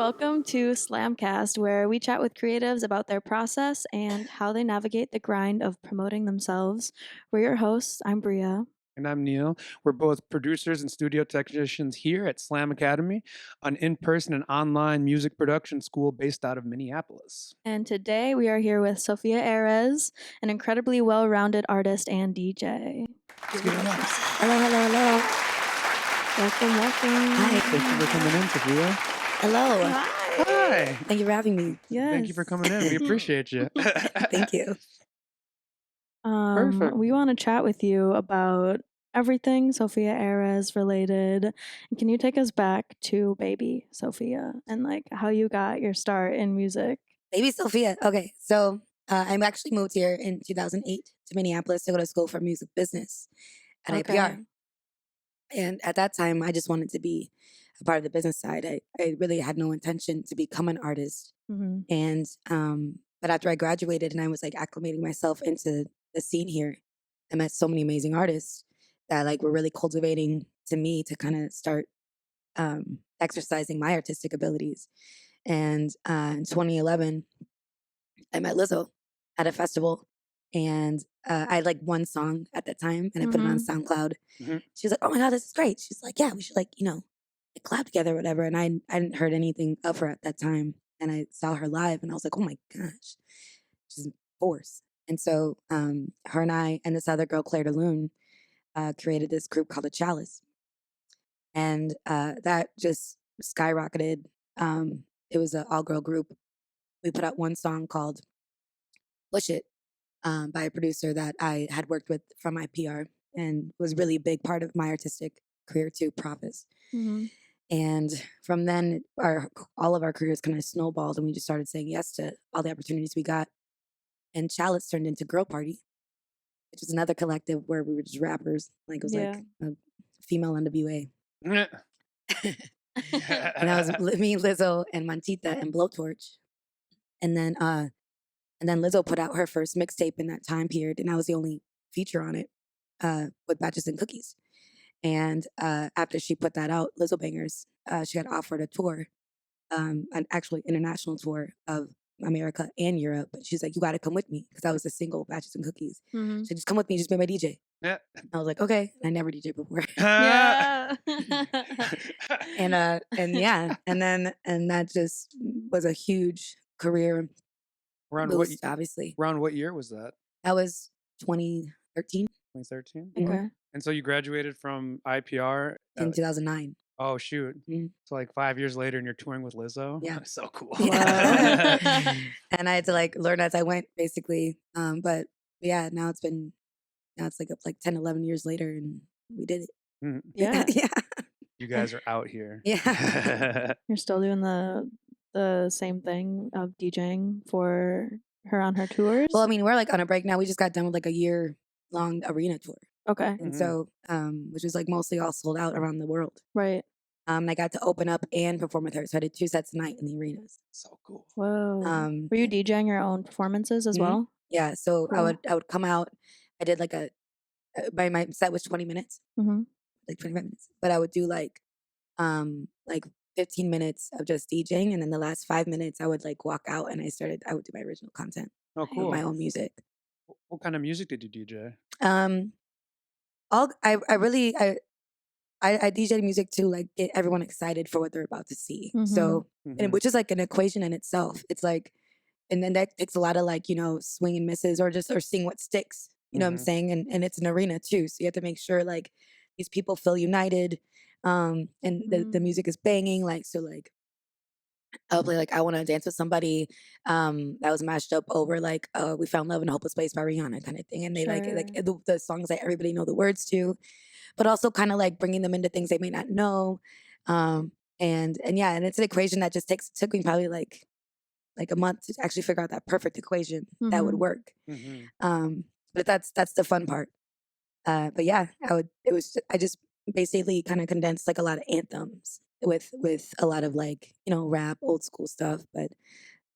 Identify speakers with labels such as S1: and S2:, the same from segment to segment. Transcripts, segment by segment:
S1: Welcome to SlamCast, where we chat with creatives about their process and how they navigate the grind of promoting themselves. We're your hosts. I'm Brea.
S2: And I'm Neil. We're both producers and studio technicians here at Slam Academy, an in person and online music production school based out of Minneapolis.
S1: And today we are here with Sophia Eris, an incredibly well rounded artist and DJ.
S2: Let's give it up.
S3: Hello.
S1: Welcome, welcome.
S3: Hi.
S2: Thank you for coming in, Sophia.
S3: Hello.
S1: Hi.
S2: Hi.
S3: Thank you for having me.
S1: Yes.
S2: Thank you for coming in. We appreciate you.
S3: Thank you.
S2: Perfect.
S1: We want to chat with you about everything Sophia Eris related. And can you take us back to baby Sophia and like how you got your start in music?
S3: Baby Sophia. Okay, so I actually moved here in 2008 to Minneapolis to go to school for music business at IPR. And at that time, I just wanted to be a part of the business side. I really had no intention to become an artist.
S1: Mm-hmm.
S3: And but after I graduated and I was like acclimating myself into the scene here, I met so many amazing artists that like were really cultivating to me to kind of start exercising my artistic abilities. And in 2011, I met Lizzo at a festival, and I had like one song at that time, and I put it on SoundCloud.
S2: Mhm.
S3: She was like, "Oh my god, this is great!" She's like, "Yeah, we should like collab together, or whatever." And I hadn't heard anything of her at that time, and I saw her live, and I was like, "Oh my gosh, she's a force." And so her and I and this other girl, Claire DeLune, created this group called the Chalice, and that just skyrocketed. It was an all-girl group. We put out one song called "Push It" by a producer that I had worked with from my PR and was really a big part of my artistic career too, Prophet.
S1: Mm-hmm.
S3: And from then, all of our careers kind of snowballed, and we just started saying yes to all the opportunities we got. And Chalice turned into Girl Party, which was another collective where we were just rappers. Like it was like a female NWA. And that was me, Lizzo, and Montita and Blowtorch. And then Lizzo put out her first mixtape in that time period, and I was the only feature on it with Batches and Cookies. And after she put that out, Lizzo Bangers, she got offered a tour, an actually international tour of America and Europe. But she's like, "You got to come with me," because I was a single Batches and Cookies.
S1: Mm-hmm.
S3: So just come with me, just be my DJ.
S2: Yeah.
S3: I was like, okay. I never DJ before.
S1: Yeah.
S3: and yeah, and that just was a huge career boost, obviously.
S2: Around what year was that?
S3: That was 2013.
S2: 2013?
S1: Okay.
S2: And so you graduated from IPR
S3: in 2009.
S2: Oh, shoot.
S3: Mhm.
S2: So like 5 years later and you're touring with Lizzo?
S3: Yeah.
S2: So cool.
S3: Yeah. And I had to like learn as I went, basically. But yeah, now it's like up like 10, 11 years later, and we did it.
S2: Mhm.
S1: Yeah.
S3: Yeah.
S2: You guys are out here.
S3: Yeah.
S1: You're still doing the same thing of DJing for her on her tours?
S3: Well, I mean, we're like on a break now. We just got done with like a year-long arena tour.
S1: Okay.
S3: And so, which was like mostly all sold out around the world.
S1: Right.
S3: And I got to open up and perform with her. So I did 2 sets a night in the arenas.
S2: So cool.
S1: Whoa. Were you DJing your own performances as well?
S3: Yeah. So
S1: Cool.
S3: I would come out. I did like my set was 20 minutes,
S1: Mm-hmm.
S3: like 25 minutes. But I would do like 15 minutes of just DJing, and then the last 5 minutes I would like walk out and I would do my original content.
S2: Oh, cool.
S3: With my own music.
S2: What kind of music did you DJ?
S3: I DJ music to like get everyone excited for what they're about to see.
S1: Mhm.
S3: So, and which is like an equation in itself. It's like, and then that takes a lot of like, swing and misses or seeing what sticks, you know what I'm saying? And it's an arena too. So you have to make sure like these people feel united. And the music is banging. Like, so like, I'll play like I Want to Dance with Somebody that was mashed up over like We Found Love in a Hopeless Place by Rihanna kind of thing. And they like the songs that everybody know the words to, but also kind of like bringing them into things they may not know. And yeah, and it's an equation that just took me probably like a month to actually figure out that perfect equation that would work. But that's the fun part. But yeah, I just basically kind of condensed like a lot of anthems with a lot of like, rap, old school stuff, but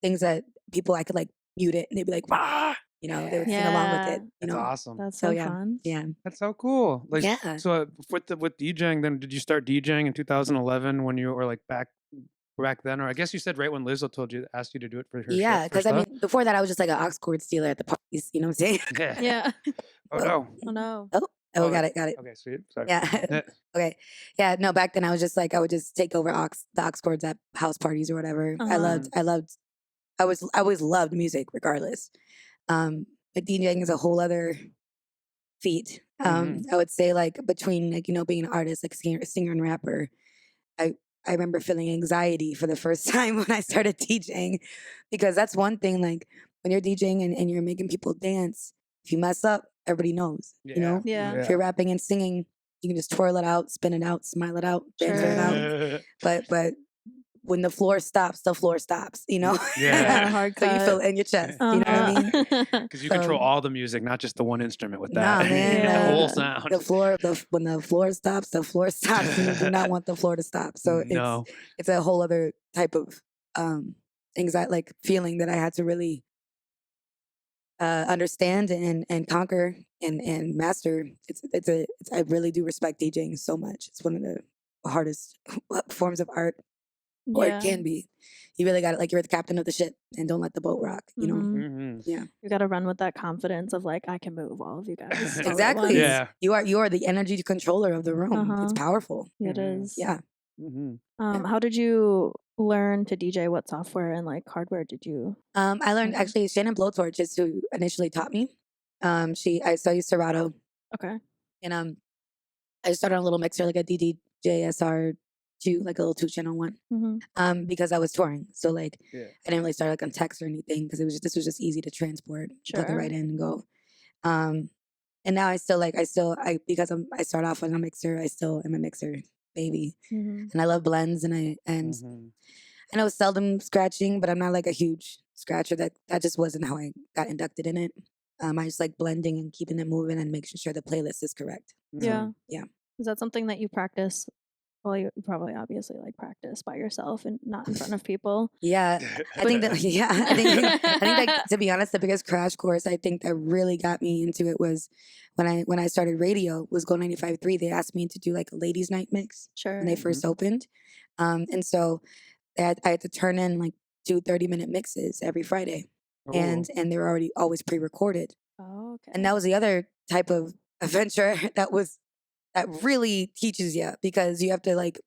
S3: things that people I could like mute it and they'd be like, "Wah!" They would sing along with it.
S2: That's awesome.
S1: That's so fun.
S3: Yeah.
S2: That's so cool. Like,
S3: Yeah.
S2: So with DJing, then did you start DJing in 2011 when you were like back back then, or I guess you said right when Lizzo asked you to do it for her
S3: Yeah,
S2: first
S3: because I
S2: up?
S3: mean, before that, I was just like an aux cord stealer at the parties. You know what I'm saying?
S2: Yeah.
S1: Yeah.
S2: Oh
S3: Oh,
S2: no.
S1: Oh no.
S3: oh,
S2: Oh,
S3: got it.
S2: okay, sweet. Sorry.
S3: Yeah. Okay. Yeah. No, back then I was just like I would just take over the aux cords at house parties or whatever.
S1: Uh-huh.
S3: I always loved music regardless. But DJing is a whole other feat. I would say like between like being an artist, like singer and rapper, I I remember feeling anxiety for the first time when I started DJing, because that's one thing, like when you're DJing and you're making people dance, if you mess up, everybody knows.
S2: Yeah.
S1: Yeah.
S3: If you're rapping and singing, you can just twirl it out, spin it out, smile it out, dance it out.
S2: Yeah.
S3: But when the floor stops,
S1: Yeah,
S2: Yeah.
S1: hard
S3: So you feel
S1: cut.
S3: it in your chest. You know what I mean?
S1: Uh-huh.
S2: Because you control
S3: So-
S2: all the music, not just the one instrument with
S3: Nah,
S2: that.
S3: man.
S1: Yeah.
S2: The whole
S1: The
S2: sound.
S3: When the floor stops, the floor stops. And you do not want the floor to stop. So
S2: No.
S3: it's a whole other type of anxiety, like feeling that I had to really understand and conquer and master. I really do respect DJing so much. It's one of the hardest forms of art, or it can be. You really got it. Like you're the captain of the ship, and don't let the boat rock. You know.
S1: Mhm.
S2: Mhm.
S3: Yeah.
S1: You got to run with that confidence of like, I can move all of you guys. all at
S3: Exactly.
S1: once.
S2: Yeah.
S3: You are the energy controller of the room.
S1: Uh-huh.
S3: It's powerful.
S1: It
S2: Mhm.
S1: is.
S3: Yeah.
S2: Mhm.
S1: How did you learn to DJ? What software and like hardware did you?
S3: I learned
S1: Mhm.
S3: actually Shannon Blowtorch is who initially taught me. I used Serato,
S1: Okay.
S3: and I started on a little mixer like a DDJSR2, like a little 2-channel one.
S1: Mm-hmm.
S3: Because I was touring, so like
S2: Yeah.
S3: I didn't really start like on text or anything because this was just easy to transport, plug it
S1: Sure.
S3: right in and go. And now I because I start off on a mixer, I still am a mixer baby,
S1: Mm-hmm.
S3: and I love blends and
S2: Mhm.
S3: I know seldom scratching, but I'm not like a huge scratcher. That just wasn't how I got inducted in it. I just like blending and keeping it moving and making sure the playlist is correct.
S1: Yeah.
S3: Yeah.
S1: Is that something that you practice? Well, you probably obviously like practice by yourself and not in front of people.
S3: Yeah, I think that. Yeah, I think that, to be honest, the biggest crash course I think that really got me into it was when I started radio, was Go 95.3. They asked me to do like a ladies' night mix
S1: Sure.
S3: when they first opened, and so I had to turn in like 2 30-minute mixes every Friday, and
S2: Ooh.
S3: they were already always pre-recorded.
S1: Oh, okay.
S3: And that was the other type of adventure that really teaches you, because you have to like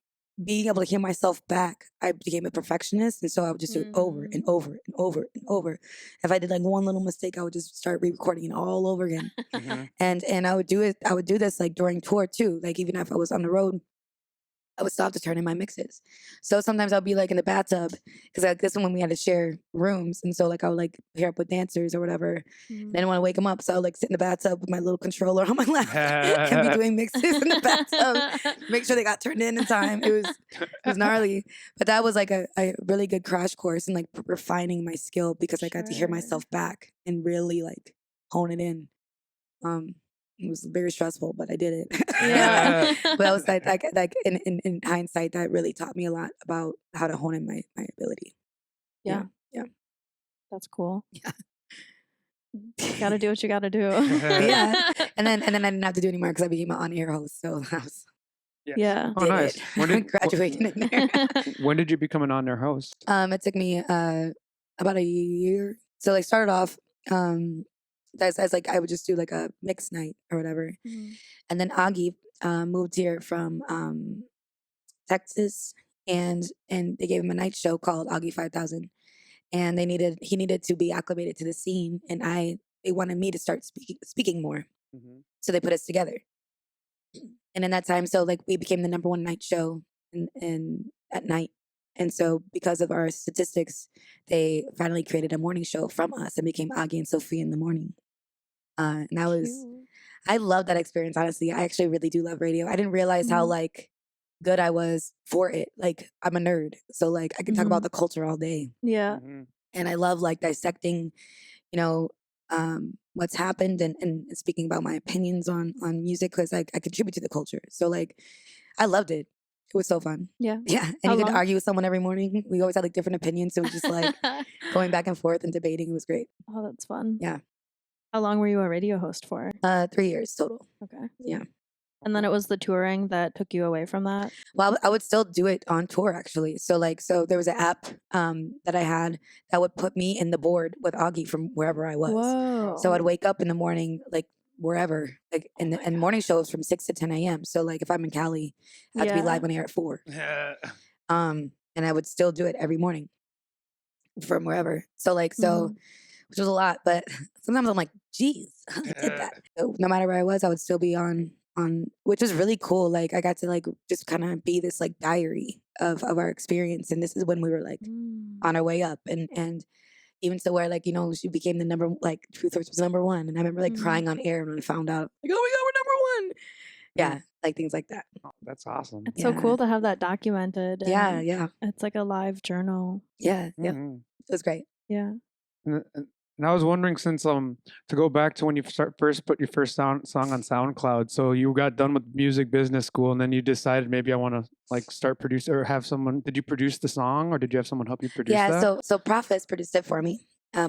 S3: being able to hear myself back. I became a perfectionist, and so I would just do it over and over and over and over. If I did like one little mistake, I would just start re-recording it all over again.
S2: Mhm.
S3: And I would do it. I would do this like during tour too. Like even if I was on the road, I would stop to turn in my mixes. So sometimes I'll be like in the bathtub, because this is when we had to share rooms, and so like I would like pair up with dancers or whatever.
S1: Mhm.
S3: I didn't want to wake them up, so I would like sit in the bathtub with my little controller on my lap and be doing mixes in the bathtub, make sure they got turned in time. It was gnarly, but that was like a really good crash course in like refining my skill, because I got to hear
S1: Sure.
S3: myself back and really like hone it in. It was very stressful, but I did it.
S1: Yeah.
S3: But that was like in hindsight, that really taught me a lot about how to hone in my ability.
S1: Yeah.
S3: Yeah.
S1: That's cool.
S3: Yeah.
S1: Got to do what you got to do.
S3: Yeah. And then I didn't have to do anymore because I became an on-air host. So I was
S1: Yeah.
S2: Oh,
S3: did
S2: nice.
S3: it.
S2: When did
S3: Graduated in there.
S2: when did you become an on-air host?
S3: It took me about a year. So like started off as like I would just do like a mix night or whatever.
S1: Mhm.
S3: And then Augie moved here from Texas, and they gave him a night show called Augie 5000, and he needed to be acclimated to the scene, and they wanted me to start speaking more,
S2: Mhm.
S3: so they put us together. And in that time, so like we became the number one night show in at night. And so because of our statistics, they finally created a morning show from us and became Augie and Sophia in the morning. And that was
S1: Cute.
S3: I love that experience, honestly. I actually really do love radio. I didn't realize how
S1: Mhm.
S3: like good I was for it. Like I'm a nerd. So like I can talk about
S1: Mhm.
S3: the culture all day.
S1: Yeah.
S2: Mhm.
S3: And I love like dissecting, you know, what's happened and speaking about my opinions on music, because I contribute to the culture. So like I loved it. It was so fun.
S1: Yeah.
S3: Yeah. And
S1: How
S3: you could
S1: long?
S3: argue with someone every morning. We always had like different opinions. So we just like going back and forth and debating. It was great.
S1: Oh, that's fun.
S3: Yeah.
S1: How long were you a radio host for?
S3: 3 years total.
S1: Okay.
S3: Yeah.
S1: And then it was the touring that took you away from that?
S3: Well, I would still do it on tour actually. So there was an app that I had that would put me in the board with Augie from wherever I was.
S1: Whoa.
S3: So I'd wake up in the morning, like wherever, like and morning shows from 6 to 10 a.m. So like if I'm in Cali, I have to be live on air at 4. And I would still do it every morning from wherever. So which was a lot, but sometimes I'm like, geez, I did that. So no matter where I was, I would still be on, which was really cool. Like I got to like just kind of be this like diary of our experience. And this is when we were like on our way up, and even to where like, you know, she became the number, like Truth Hurts was number 1. And I remember like crying on air when I found out, like, oh my God, we're number 1. Yeah, like things like that.
S2: Oh, that's awesome.
S1: It's so cool to have that documented.
S3: Yeah.
S1: It's like a live journal.
S3: Yeah. It was great.
S1: Yeah.
S2: And I was wondering, since to go back to when you first put your first song on SoundCloud, so you got done with music business school, and then you decided maybe I want to like start produce or have someone. Did you produce the song, or did you have someone help you produce that?
S3: Yeah, so Prophetess produced it for me. So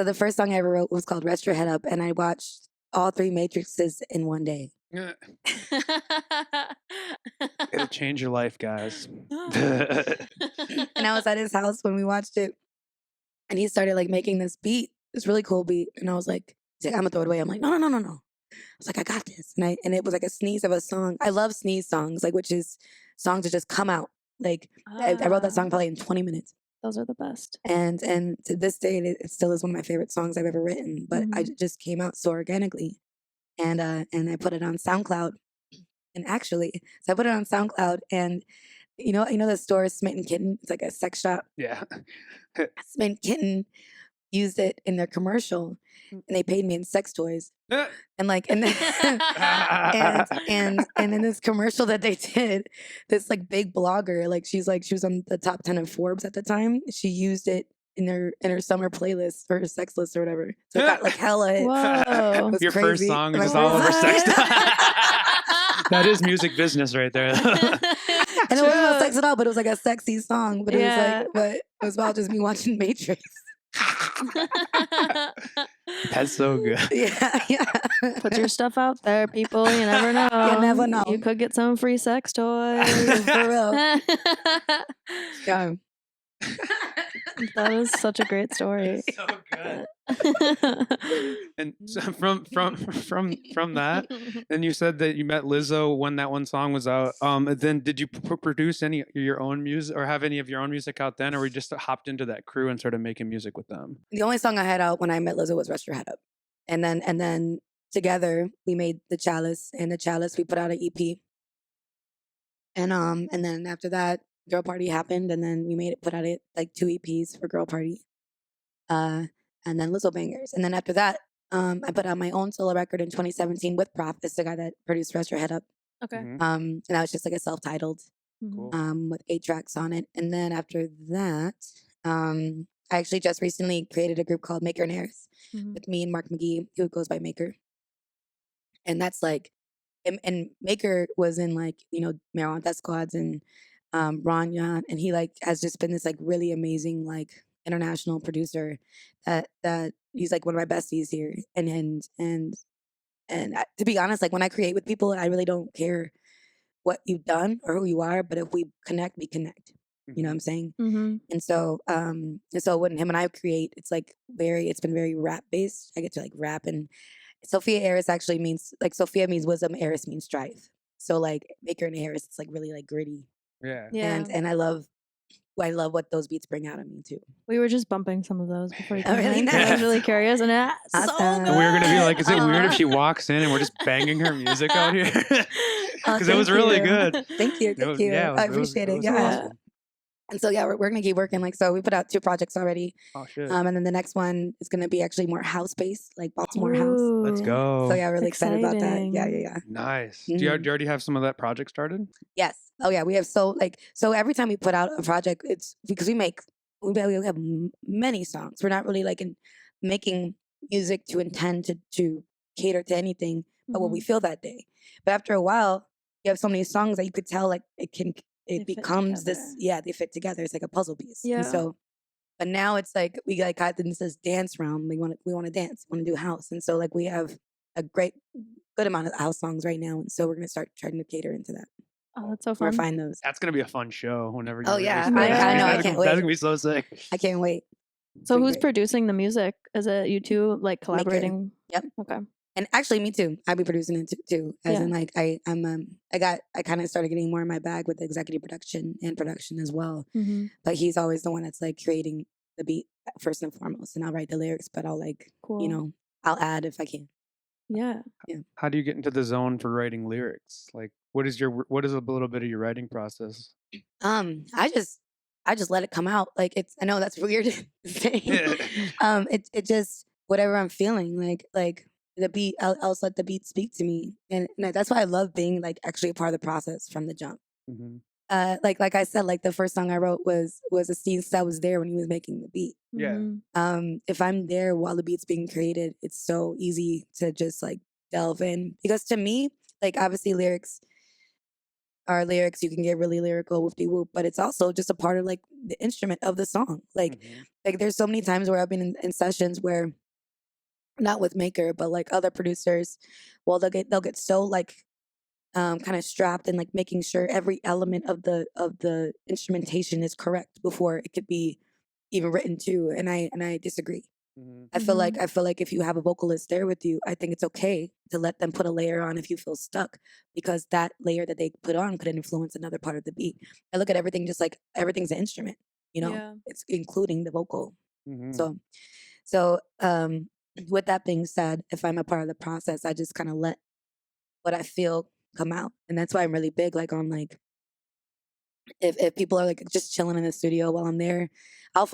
S3: the first song I ever wrote was called "Rest Your Head Up," and I watched all 3 Matrixes in one day.
S2: It'll change your life, guys.
S3: And I was at his house when we watched it, and he started like making this beat, this really cool beat, and I was like, I'm gonna throw it away. I'm like, no. I was like, I got this, and it was like a sneeze of a song. I love sneeze songs, like which is songs that just come out. Like I wrote that song probably in 20 minutes.
S1: Those are the best.
S3: And to this day, it still is one of my favorite songs I've ever written. But it just came out so organically, and I put it on SoundCloud. And actually, so I put it on SoundCloud, and you know the store Smitten Kitten. It's like a sex shop.
S2: Yeah.
S3: Smitten Kitten used it in their commercial, and they paid me in sex toys. And like and in this commercial that they did, this like big blogger, like she was on the top 10 of Forbes at the time. She used it in her summer playlist or her sex list or whatever. So it got like hella hits.
S1: Whoa.
S2: Your
S3: crazy.
S2: first song is just all over sex. That is music business right there.
S3: And it wasn't about sex at all, but it was like a sexy song. But it was about just me watching Matrix.
S2: That's so good.
S3: Yeah.
S1: Put your stuff out there, people. You never know.
S3: You never know.
S1: You could get some free sex toys.
S3: For real. Yeah.
S1: That was such a great story.
S2: So good. And so from that, and you said that you met Lizzo when that one song was out. Then did you produce any of your own music, or have any of your own music out then, or we just hopped into that crew and started making music with them?
S3: The only song I had out when I met Lizzo was "Rest Your Head Up," and then together we made the Chalice, and the Chalice we put out an EP, and then after that, Girl Party happened, and then we put out like 2 EPs for Girl Party, and then Lizzo Bangers, and then after that, I put out my own solo record in 2017 with Prof, that's the guy that produced "Rest Your Head Up."
S1: Okay.
S3: And that was just like a self-titled,
S2: Cool.
S3: with 8 tracks on it, and then after that, I actually just recently created a group called Maker and Eris with me and Mark McGee, who goes by Maker, and that's like, and Maker was in like Marijuana Death Squads and Ron Yan, and he like has just been this like really amazing like international producer that he's like one of my besties here, and to be honest, like when I create with people, I really don't care what you've done or who you are, but if we connect, we connect. You know what I'm saying? And so when him and I create, it's like it's been very rap based. I get to like rap, and Sophia Eris actually means like Sophia means wisdom, Eris means strife. So like Maker and Eris, it's like really like gritty.
S2: Yeah.
S3: And I love what those beats bring out of me too.
S1: We were just bumping some of those before you came
S3: really
S1: in.
S3: nice.
S1: I was really curious, and it's so
S3: Awesome.
S1: good.
S2: And we were gonna be like, is it weird if she walks in and we're just banging her music out here? Because it was really good.
S3: Thank you.
S2: Yeah,
S3: I appreciate it.
S2: was
S3: Yeah.
S2: awesome.
S3: And so we're gonna keep working. Like so, we put out 2 projects already.
S2: Oh shit.
S3: And then the next one is gonna be actually more house based, like Baltimore house.
S2: Let's go.
S3: So yeah, really excited about that.
S1: Exciting.
S3: Yeah.
S2: Nice. Do you already have some of that project started?
S3: Yes. Oh yeah, we have so every time we put out a project, it's because we have many songs. We're not really like making music to intend to cater to anything but what we feel that day. But after a while, you have so many songs that you could tell like it becomes this, they fit together. It's like a puzzle piece.
S1: Yeah.
S3: And so, but now it's like we got in this dance realm. We want to dance. Want to do house. And so like we have a great good amount of house songs right now, and so we're gonna start trying to cater into that.
S1: Oh, that's so fun.
S3: Refine those.
S2: That's gonna be a fun show whenever you
S3: Oh,
S2: release
S3: yeah.
S2: that.
S1: I know, I
S2: That's
S3: can't
S2: gonna- That's
S3: wait.
S2: gonna be so sick.
S3: I can't wait.
S1: So
S3: Pretty
S1: who's
S3: great.
S1: producing the music? Is it you two like
S3: Maker.
S1: collaborating?
S3: Yep.
S1: Okay.
S3: And actually, me too. I'll be producing it too. As
S1: Yeah.
S3: in, like, I kind of started getting more in my bag with executive production and production as well.
S1: Mm-hmm.
S3: But he's always the one that's like creating the beat first and foremost, and I'll write the lyrics, but I'll like,
S1: Cool.
S3: I'll add if I can.
S1: Yeah.
S2: How do you get into the zone for writing lyrics? Like, what is a little bit of your writing process?
S3: I just let it come out. Like I know that's weird to say. It just whatever I'm feeling. Like the beat, I'll just let the beat speak to me, and that's why I love being like actually a part of the process from the jump.
S2: Mhm.
S3: Like I said, like the first song I wrote was a scene that was there when he was making the beat.
S2: Yeah.
S1: Mm-hmm.
S3: If I'm there while the beat's being created, it's so easy to just like delve in, because to me, like obviously lyrics are lyrics. You can get really lyrical with the whoop, but it's also just a part of like the instrument of the song. Like
S2: Mhm.
S3: like there's so many times where I've been in sessions where, not with Maker, but like other producers, well they'll get so like kind of strapped and like making sure every element of the instrumentation is correct before it could be even written to, and I disagree.
S2: Mhm.
S3: I feel like if you have a vocalist there with you, I think it's okay to let them put a layer on if you feel stuck, because that layer that they put on could influence another part of the beat. I look at everything just like everything's an instrument,
S1: Yeah.
S3: it's including the vocal.
S2: Mhm.
S3: So with that being said, if I'm a part of the process, I just kind of let what I feel come out. And that's why I'm really big like on like, if people are like just chilling in the studio while I'm there,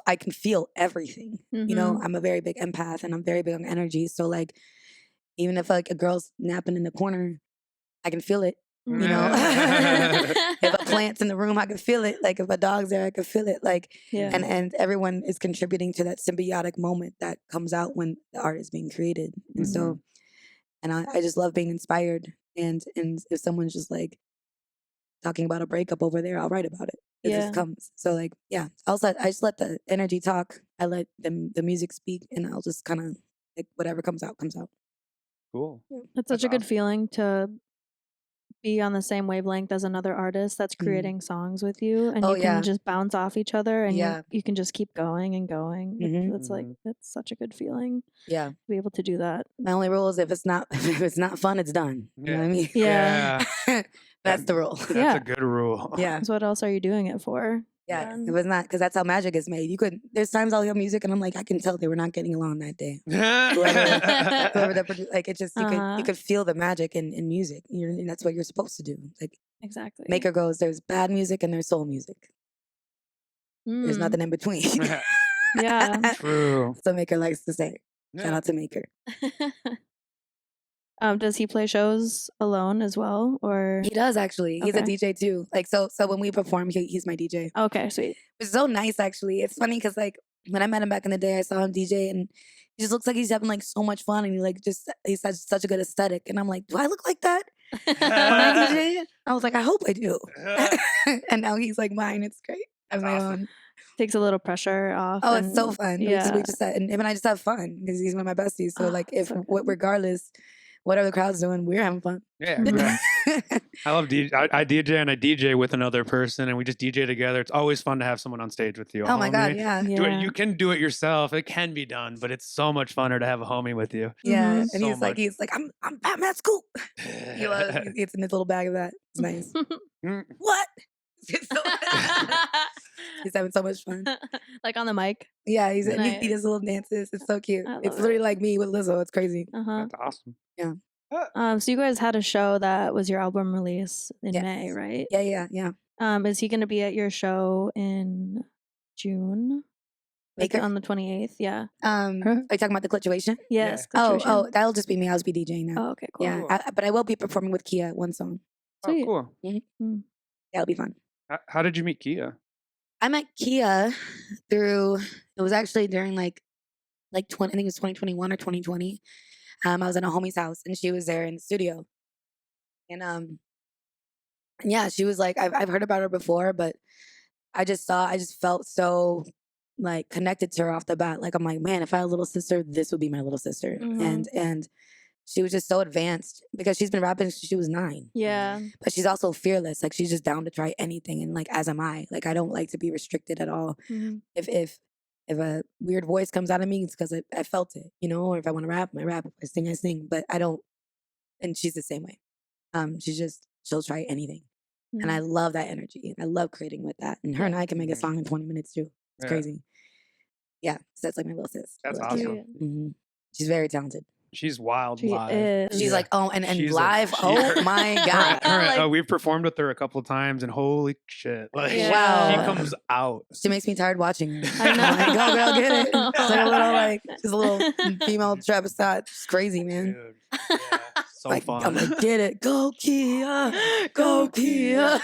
S3: I can feel everything.
S1: Mhm.
S3: I'm a very big empath and I'm very big on energy. So like even if like a girl's napping in the corner, I can feel it. If a plant's in the room, I can feel it. Like if a dog's there, I can feel it. Like
S1: Yeah.
S3: and everyone is contributing to that symbiotic moment that comes out when the art is being created. And so and I just love being inspired. And if someone's just like talking about a breakup over there, I'll write about it. It
S1: Yeah.
S3: just comes. So like, yeah, I just let the energy talk. I let the music speak, and I'll just kind of like whatever comes out, comes out.
S2: Cool.
S1: That's such a good feeling to be on the same wavelength as another artist that's creating songs with you, and
S3: Oh,
S1: you can
S3: yeah.
S1: just bounce off each other, and
S3: Yeah.
S1: you can just keep going and going.
S3: Mhm.
S1: It's like it's such a good feeling
S3: Yeah.
S1: to be able to do that.
S3: My only rule is if it's not fun, it's done. You know what I mean?
S1: Yeah.
S3: That's the rule.
S2: That's
S1: Yeah.
S2: a good rule.
S3: Yeah.
S1: So what else are you doing it for?
S3: Yeah.
S1: then?
S3: If it's not, because that's how magic is made. There's times I'll hear music and I'm like, I can tell they were not getting along that day. Whoever that produced, like it just, you could feel the magic in music. And that's what you're supposed to do. Like
S1: Exactly.
S3: Maker goes, there's bad music and there's soul music. There's
S1: Mm.
S3: nothing in between.
S1: Yeah.
S2: True.
S3: So Maker likes to say. Shout
S2: Yeah.
S3: out to Maker.
S1: Does he play shows alone as well, or?
S3: He does actually. He's a
S1: Okay.
S3: DJ too. Like so when we perform, he's my DJ.
S1: Okay, sweet.
S3: It's so nice actually. It's funny because like when I met him back in the day, I saw him DJ and he just looks like he's having like so much fun, and he's such a good aesthetic. And I'm like, do I look like that when I DJ? I was like, I hope I do. And now he's like mine. It's great. I'm my
S2: awesome.
S3: own.
S1: Takes a little pressure off.
S3: Oh, it's so fun.
S1: Yeah.
S3: We just and him and I just have fun because he's one of my besties. So
S1: Oh,
S3: like if
S1: so good.
S3: regardless, whatever the crowd's doing, we're having fun.
S2: Yeah.
S1: Mhm.
S2: I love DJ. I DJ and I DJ with another person, and we just DJ together. It's always fun to have someone on stage with you. a
S3: Oh my God,
S2: homie.
S3: yeah.
S1: Yeah.
S2: You can do it yourself. It can be done, but it's so much funner to have a homie with you.
S3: Yeah.
S1: Mhm.
S3: And
S2: So
S3: he's like, I'm Batman Scoop. He loves it's in his little bag of that. It's nice.
S2: Mm.
S3: What? He's having so much fun.
S1: Like on the mic.
S3: Yeah, he
S1: Nice.
S3: does little dances. It's so cute.
S1: I
S3: It's
S1: love
S3: literally
S1: it.
S3: like me with Lizzo. It's crazy.
S1: Uh-huh.
S2: That's awesome.
S1: So you guys had a show that was your album release in
S3: Yes.
S1: May, right?
S3: Yeah.
S1: Is he going to be at your show in June? Like
S3: Maker?
S1: on the 28th? Yeah.
S3: Are you talking about the Clituation?
S1: Yes.
S3: Oh,
S1: Clituation.
S3: that'll just be me. I'll just be DJing now.
S1: Oh, okay, cool.
S3: Yeah,
S2: Cool.
S3: but I will be performing with Kia one song.
S2: Oh,
S1: Sweet.
S2: cool.
S3: That'll be fun.
S2: How did you meet Kia?
S3: I met Kia through. It was actually during like 20. I think it was 2021 or 2020. I was in a homie's house and she was there in the studio, and yeah, she was like, I've heard about her before, but I just felt so like connected to her off the bat. Like I'm like, man, if I had a little sister, this would be my little sister.
S1: Mhm.
S3: And she was just so advanced because she's been rapping since she was 9.
S1: Yeah.
S3: But she's also fearless. Like she's just down to try anything, and like as am I. Like I don't like to be restricted at all.
S1: Mhm.
S3: If a weird voice comes out of me, it's because I felt it, you know. Or if I want to rap, I rap. If I sing. But I don't. And she's the same way. She'll try anything, and I
S1: Mhm.
S3: love that energy. I love creating with that. And her and I can make a song in 20 minutes too. It's
S2: Yeah.
S3: crazy. Yeah, so that's like my little sis.
S2: That's
S3: I love you.
S2: awesome.
S3: hmm She's very talented.
S2: She's wild
S1: She
S2: live.
S1: is.
S3: She's like, oh, and
S2: She's
S3: live. Oh my god!
S1: Like-
S2: we've performed with her a couple of times, and holy shit, like
S1: Yeah.
S2: she comes out.
S3: She makes me tired watching her.
S1: I know.
S3: I'm like, go girl, get it. She's like a little like, she's a little female Travis Scott. She's crazy, man.
S2: Dude, yeah, so
S3: Like,
S2: fun.
S3: I'm like, get it, go Kia, go Kia.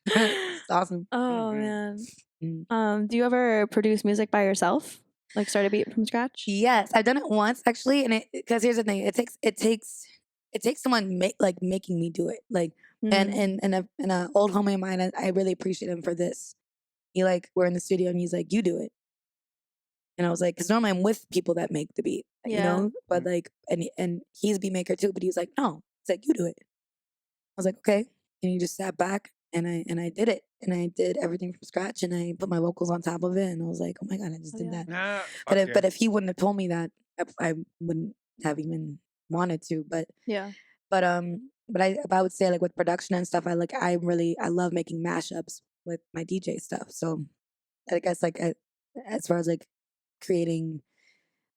S3: It's awesome.
S1: Oh
S2: Mhm.
S1: man. Do you ever produce music by yourself? Like start a beat from scratch?
S3: Yes, I've done it once actually, and because here's the thing, it takes someone making me do it. Like,
S1: Mm.
S3: and a old homie of mine, I really appreciate him for this. He like, we're in the studio and he's like, you do it. And I was like, because normally I'm with people that make the beat, you
S1: Yeah.
S3: know? But like, and he's a beat maker too, but he was like, no. It's like, you do it. I was like, okay. And he just sat back and I did it. And I did everything from scratch and I put my vocals on top of it. And I was like, oh my God, I just
S1: Oh,
S3: did
S1: yeah.
S3: that.
S2: Yeah,
S3: But if he wouldn't have told me that, I wouldn't have even wanted to. But
S1: Yeah.
S3: I would say like with production and stuff, I love making mashups with my DJ stuff. So I guess like as far as like creating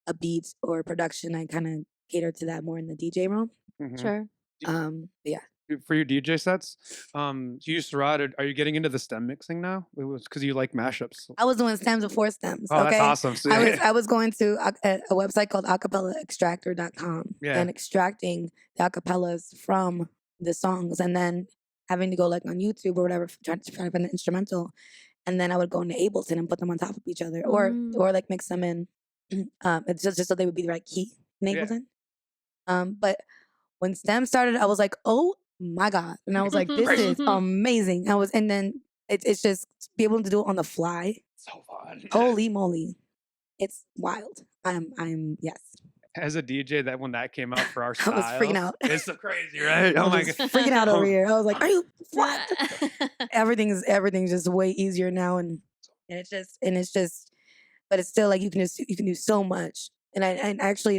S3: a beat or production, I kind of cater to that more in the DJ realm.
S2: Mhm.
S1: Sure.
S3: But yeah.
S2: For your DJ sets, you used to ride. Are you getting into the stem mixing now? It was because you like mashups.
S3: I was doing stems before stems.
S2: Oh,
S3: Okay.
S2: that's awesome. So,
S3: I was going to a website called acapellaextractor.com
S2: Yeah.
S3: and extracting the acapellas from the songs and then having to go like on YouTube or whatever, trying to find an instrumental. And then I would go into Ableton and put them on top of each other or like mix them in. It's just so they would be the right key in
S2: Yeah.
S3: Ableton. But when STEM started, I was like, oh my God. And I was like, this is amazing. And then it's just be able to do it on the fly.
S2: so fun.
S3: Holy moly. It's wild. Yes.
S2: As a DJ, that when that came out for our
S3: I
S2: styles,
S3: was freaking out.
S2: It's so crazy, right?
S3: I
S2: Oh
S3: was
S2: my
S3: just
S2: god,
S3: freaking out over here. I was like, are you what? Everything's just way easier now and it's just but it's still like you can do so much. And I actually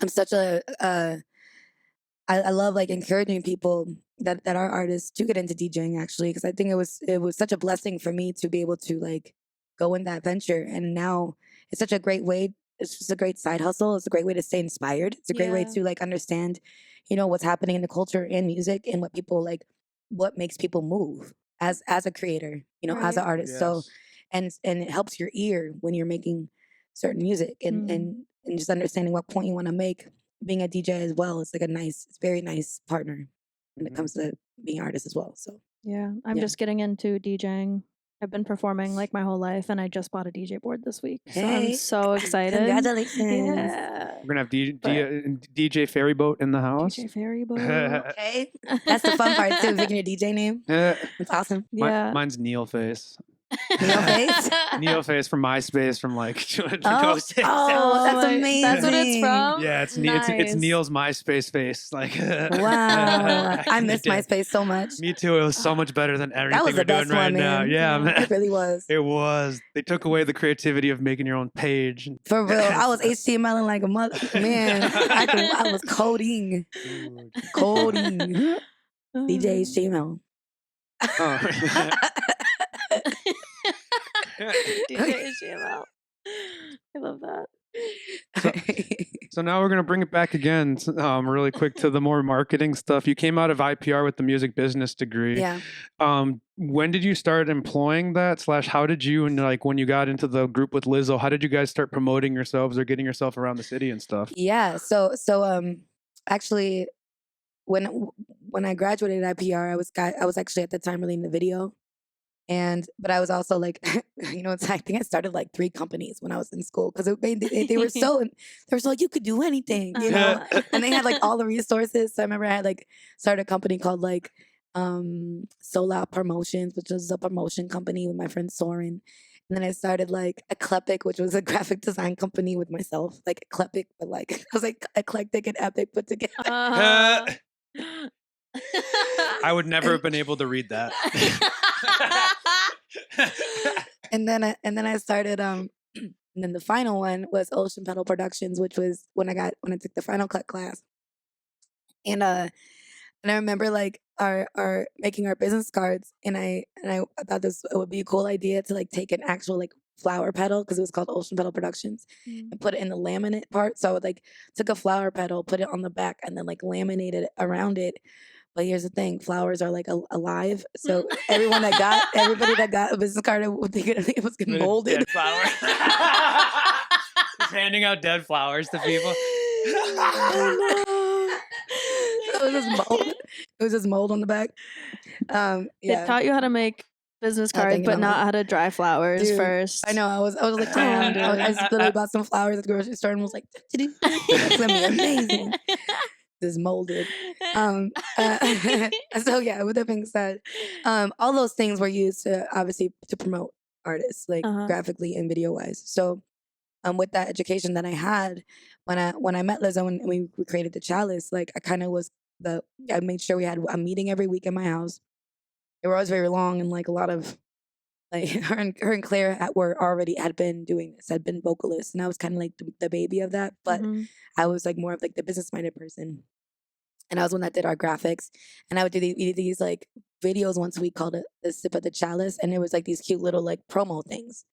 S3: I'm such I love like encouraging people that are artists to get into DJing actually because I think it was such a blessing for me to be able to like go in that venture and now it's such a great way. It's just a great side hustle. It's a great way to stay inspired. It's a great way
S1: Yeah.
S3: to like understand, you know, what's happening in the culture and music and what people like, what makes people move as a creator, you know, as an
S1: Right.
S3: artist. So
S2: Yes.
S3: and it helps your ear when you're making certain music and just understanding what point you want to make. Being a DJ as well, it's like it's very nice partner when it comes to being an artist as well. So
S1: Yeah. I'm
S3: Yeah.
S1: just getting into DJing. I've been performing like my whole life and I just bought a DJ board this week. So I'm
S3: Hey,
S1: so excited.
S3: congratulations.
S1: Yeah.
S2: We're gonna have
S1: But-
S2: DJ Ferryboat in the house.
S1: DJ Fairy Boat.
S3: Okay, that's the fun part too. Picking your DJ name, it's awesome.
S1: Yeah.
S2: Mine's Neil Face.
S3: Neil Face?
S2: Neil Face from MySpace from like
S3: Oh,
S2: Ghost Days.
S3: oh, that's
S1: my-
S3: amazing.
S1: That's what it's from?
S2: Yeah, it's
S1: Nice.
S2: Neil's MySpace face. Like
S3: Wow, I miss
S2: did.
S3: MySpace so much.
S2: Me too. It was so much better than everything
S3: That was
S2: we're
S3: the best
S2: doing right
S3: one,
S2: now.
S3: man.
S2: Yeah, man.
S3: It really was.
S2: It was. They took away the creativity of making your own page.
S3: For real, I was HTMLing like a mother. Man, I was coding.
S2: Dude.
S3: Coding. DJ HTML.
S2: Oh.
S1: DJ HTML. I love that.
S2: So now we're gonna bring it back again, really quick to the more marketing stuff. You came out of IPR with the music business degree.
S3: Yeah.
S2: When did you start employing that? / how did you and like when you got into the group with Lizzo, how did you guys start promoting yourselves or getting yourself around the city and stuff?
S3: Yeah. So actually when I graduated IPR, I was actually at the time really in the video. But I was also like, you know, I think I started like 3 companies when I was in school because they were so like, you could do anything, you know, and they had like all the resources. So I remember I had like started a company called like Sola Promotions, which was a promotion company with my friend Soren. And then I started like Eclectic, which was a graphic design company with myself. Like Eclectic, but like I was like eclectic and epic put together.
S1: Uh,
S2: I would never have been able to read that.
S3: And then I started and then the final one was Ocean Pedal Productions, which was when I took the Final Cut class. And I remember like our making our business cards, and I thought it would be a cool idea to like take an actual like flower petal, because it was called Ocean Pedal Productions, and put it in the laminate part. So I would like took a flower petal, put it on the back, and then like laminated it around it. But here's the thing: flowers are like alive. So everybody that got a business card would think it was getting molded.
S2: Dead flower. Just handing out dead flowers to people.
S3: So it was just mold. It was just mold on the back.
S1: They
S3: Yeah.
S1: taught you how to make business
S3: I was
S1: cards,
S3: thinking
S1: but
S3: about
S1: not
S3: it.
S1: how to dry flowers
S3: Dude,
S1: first.
S3: I know. I was like, damn. I just literally bought some flowers at the grocery store and was like, that's gonna be amazing. Just molded. So yeah, with that being said, all those things were used to obviously to promote artists, like graphically and video wise. So with that education that I had when I met Lizzo and we created the Chalice, like I kind of was I made sure we had a meeting every week in my house. They were always very long, and like a lot of like her and Claire had been doing this, had been vocalists, and I was kind of like the baby of that. But I was like more of like the business minded person, and I was one that did our graphics, and I would do we did these like videos once a week called the Sip of the Chalice, and it was like these cute little like promo things,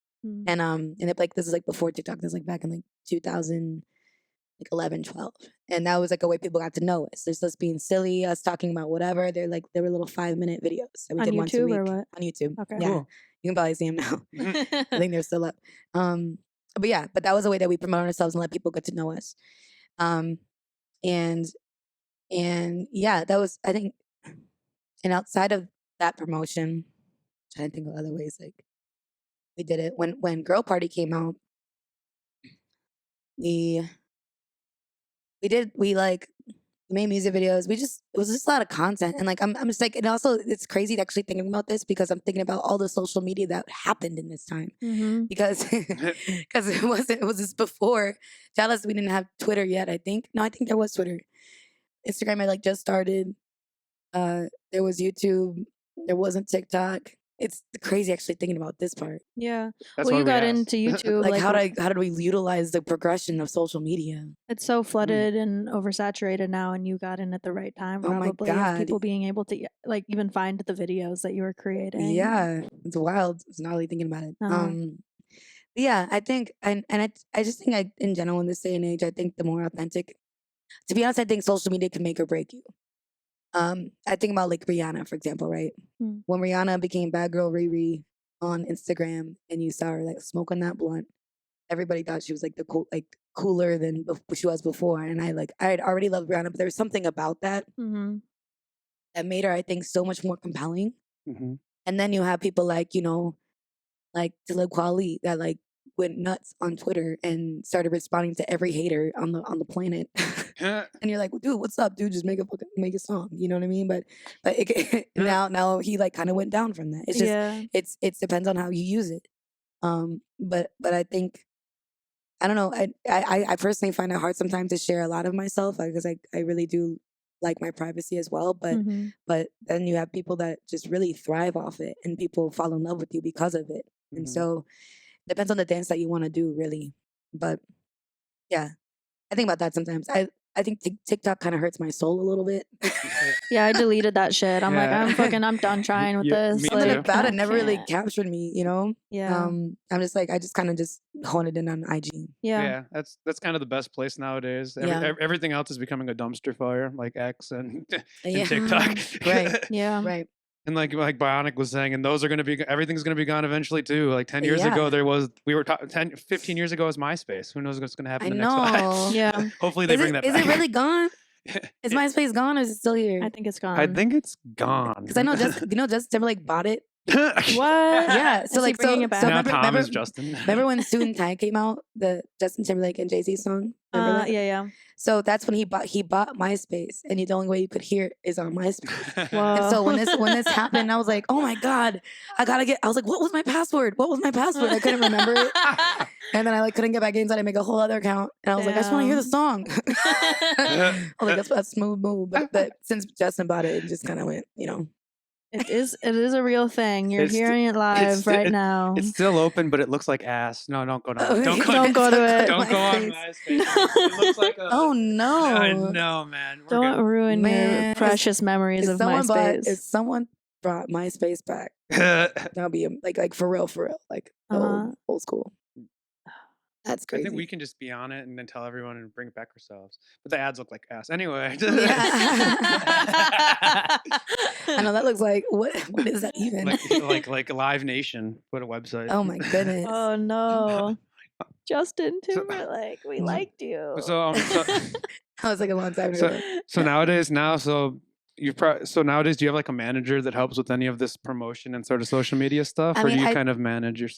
S3: and it like this is like before TikTok, this is like back in like 2011, 12, and that was like a way people got to know us. There's us being silly, us talking about whatever. They were little 5-minute videos that we did once a week
S1: or what?
S3: on YouTube.
S1: Okay.
S3: Yeah,
S2: Cool.
S3: you can probably see them now. I think they're still up. But yeah, but that was a way that we promote ourselves and let people get to know us. And yeah, that was, I think, and outside of that promotion, trying to think of other ways like we did it. When Girl Party came out, we made music videos. It was just a lot of content, and like I'm just like, and also it's crazy actually thinking about this because I'm thinking about all the social media that happened in this time, because it was just before Dallas. We didn't have Twitter yet. I think there was Twitter. Instagram had like just started. There was YouTube. There wasn't TikTok. It's crazy actually thinking about this part.
S1: Yeah.
S2: That's
S1: well,
S2: why
S1: you
S2: we
S1: got
S2: asked.
S1: into YouTube.
S3: Like how did we utilize the progression of social media?
S1: It's so flooded and oversaturated now, and you got in at the right time.
S3: Oh my
S1: Probably of
S3: God.
S1: people being able to like even find the videos that you were creating.
S3: Yeah, it's wild. It's not really thinking about it. Yeah, I think, and I just think in general in this day and age, I think the more authentic. To be honest, I think social media can make or break you. I think about like Rihanna, for example, right? When Rihanna became Bad Girl Riri on Instagram, and you saw her like smoking that blunt, everybody thought she was like cooler than she was before. And I had already loved Rihanna, but there was something about that that made her, I think, so much more compelling. And then you have people like like Talib Kweli that like went nuts on Twitter and started responding to every hater on the planet. And you're like, well, dude, what's up, dude? Just make a song. You know what I mean? But now he like kind of went down from that. It's just it depends on how you use it. But I think, I don't know. I personally find it hard sometimes to share a lot of myself because I really do like my privacy as well. But then you have people that just really thrive off it, and people fall in love with you because of it. And so it depends on the dance that you want to do, really. But yeah, I think about that sometimes. I think TikTok kind of hurts my soul a little bit.
S1: Yeah, I deleted that shit. I'm like, I'm done trying with this.
S3: Something
S1: Like,
S3: about it never really captured me,
S1: Yeah.
S3: I'm just like, I just kind of just honed it in on IG.
S1: Yeah.
S2: That's kind of the best place nowadays.
S3: Yeah.
S2: Everything else is becoming a dumpster fire, like X and
S3: Yeah.
S2: TikTok.
S3: Right.
S1: Yeah.
S3: Right.
S2: And like Bionic was saying, and those are going to be, everything's going to be gone eventually too. Like 10 years ago, we were 15 years ago was MySpace. Who knows what's going to happen
S3: I
S2: the next
S3: know.
S2: 5?
S1: Yeah.
S2: Hopefully they bring that
S3: Is
S2: back.
S3: it really gone? Is MySpace gone, or is it still here?
S1: I think it's gone.
S2: I think it's gone.
S3: Because I know Justin Timberlake bought it
S1: What?
S3: Yeah.
S1: Is
S3: So
S1: he
S3: like,
S1: bringing
S3: so
S1: it back?
S3: so
S2: Now
S3: remember,
S2: Tom
S3: remember,
S2: is Justin.
S3: remember when Suit and Tie came out, the Justin Timberlake and Jay-Z song? Remember that?
S1: Yeah.
S3: So that's when he bought MySpace, and the only way you could hear it is on MySpace.
S1: Whoa.
S3: And so when this happened, I was like, oh my God, I was like, what was my password? What was my password? I couldn't remember it. And then I like couldn't get back in, so I had to make a whole other account. And I was like, I just want to hear the song. I was like, that's a smooth move. But since Justin bought it, it just kind of went,
S1: It is a real thing. You're
S2: It's-
S1: hearing it live right now.
S2: It's still open, but it looks like ass. No, don't go down.
S3: Oh,
S2: Don't go.
S1: Don't go to it.
S2: Don't go on
S3: MySpace.
S2: MySpace. It looks like a.
S3: Oh no.
S2: I know, man. We're
S1: Don't ruin your
S3: Man,
S1: precious memories of MySpace.
S3: If someone brought MySpace back, that'll be like for real, like old school. That's
S2: I
S3: crazy.
S2: think we can just be on it and then tell everyone and bring it back ourselves. But the ads look like ass. Anyway.
S3: Yeah. I know that looks like what is that even?
S2: like Live Nation. What a website.
S3: Oh my goodness.
S1: Oh no. Justin Timberlake, we liked you.
S2: So
S3: That was like a long time ago.
S2: so nowadays so nowadays do you have like a manager that helps with any of this promotion and sort of social media stuff,
S3: I
S2: or
S3: mean,
S2: do you
S3: I-
S2: kind of manage your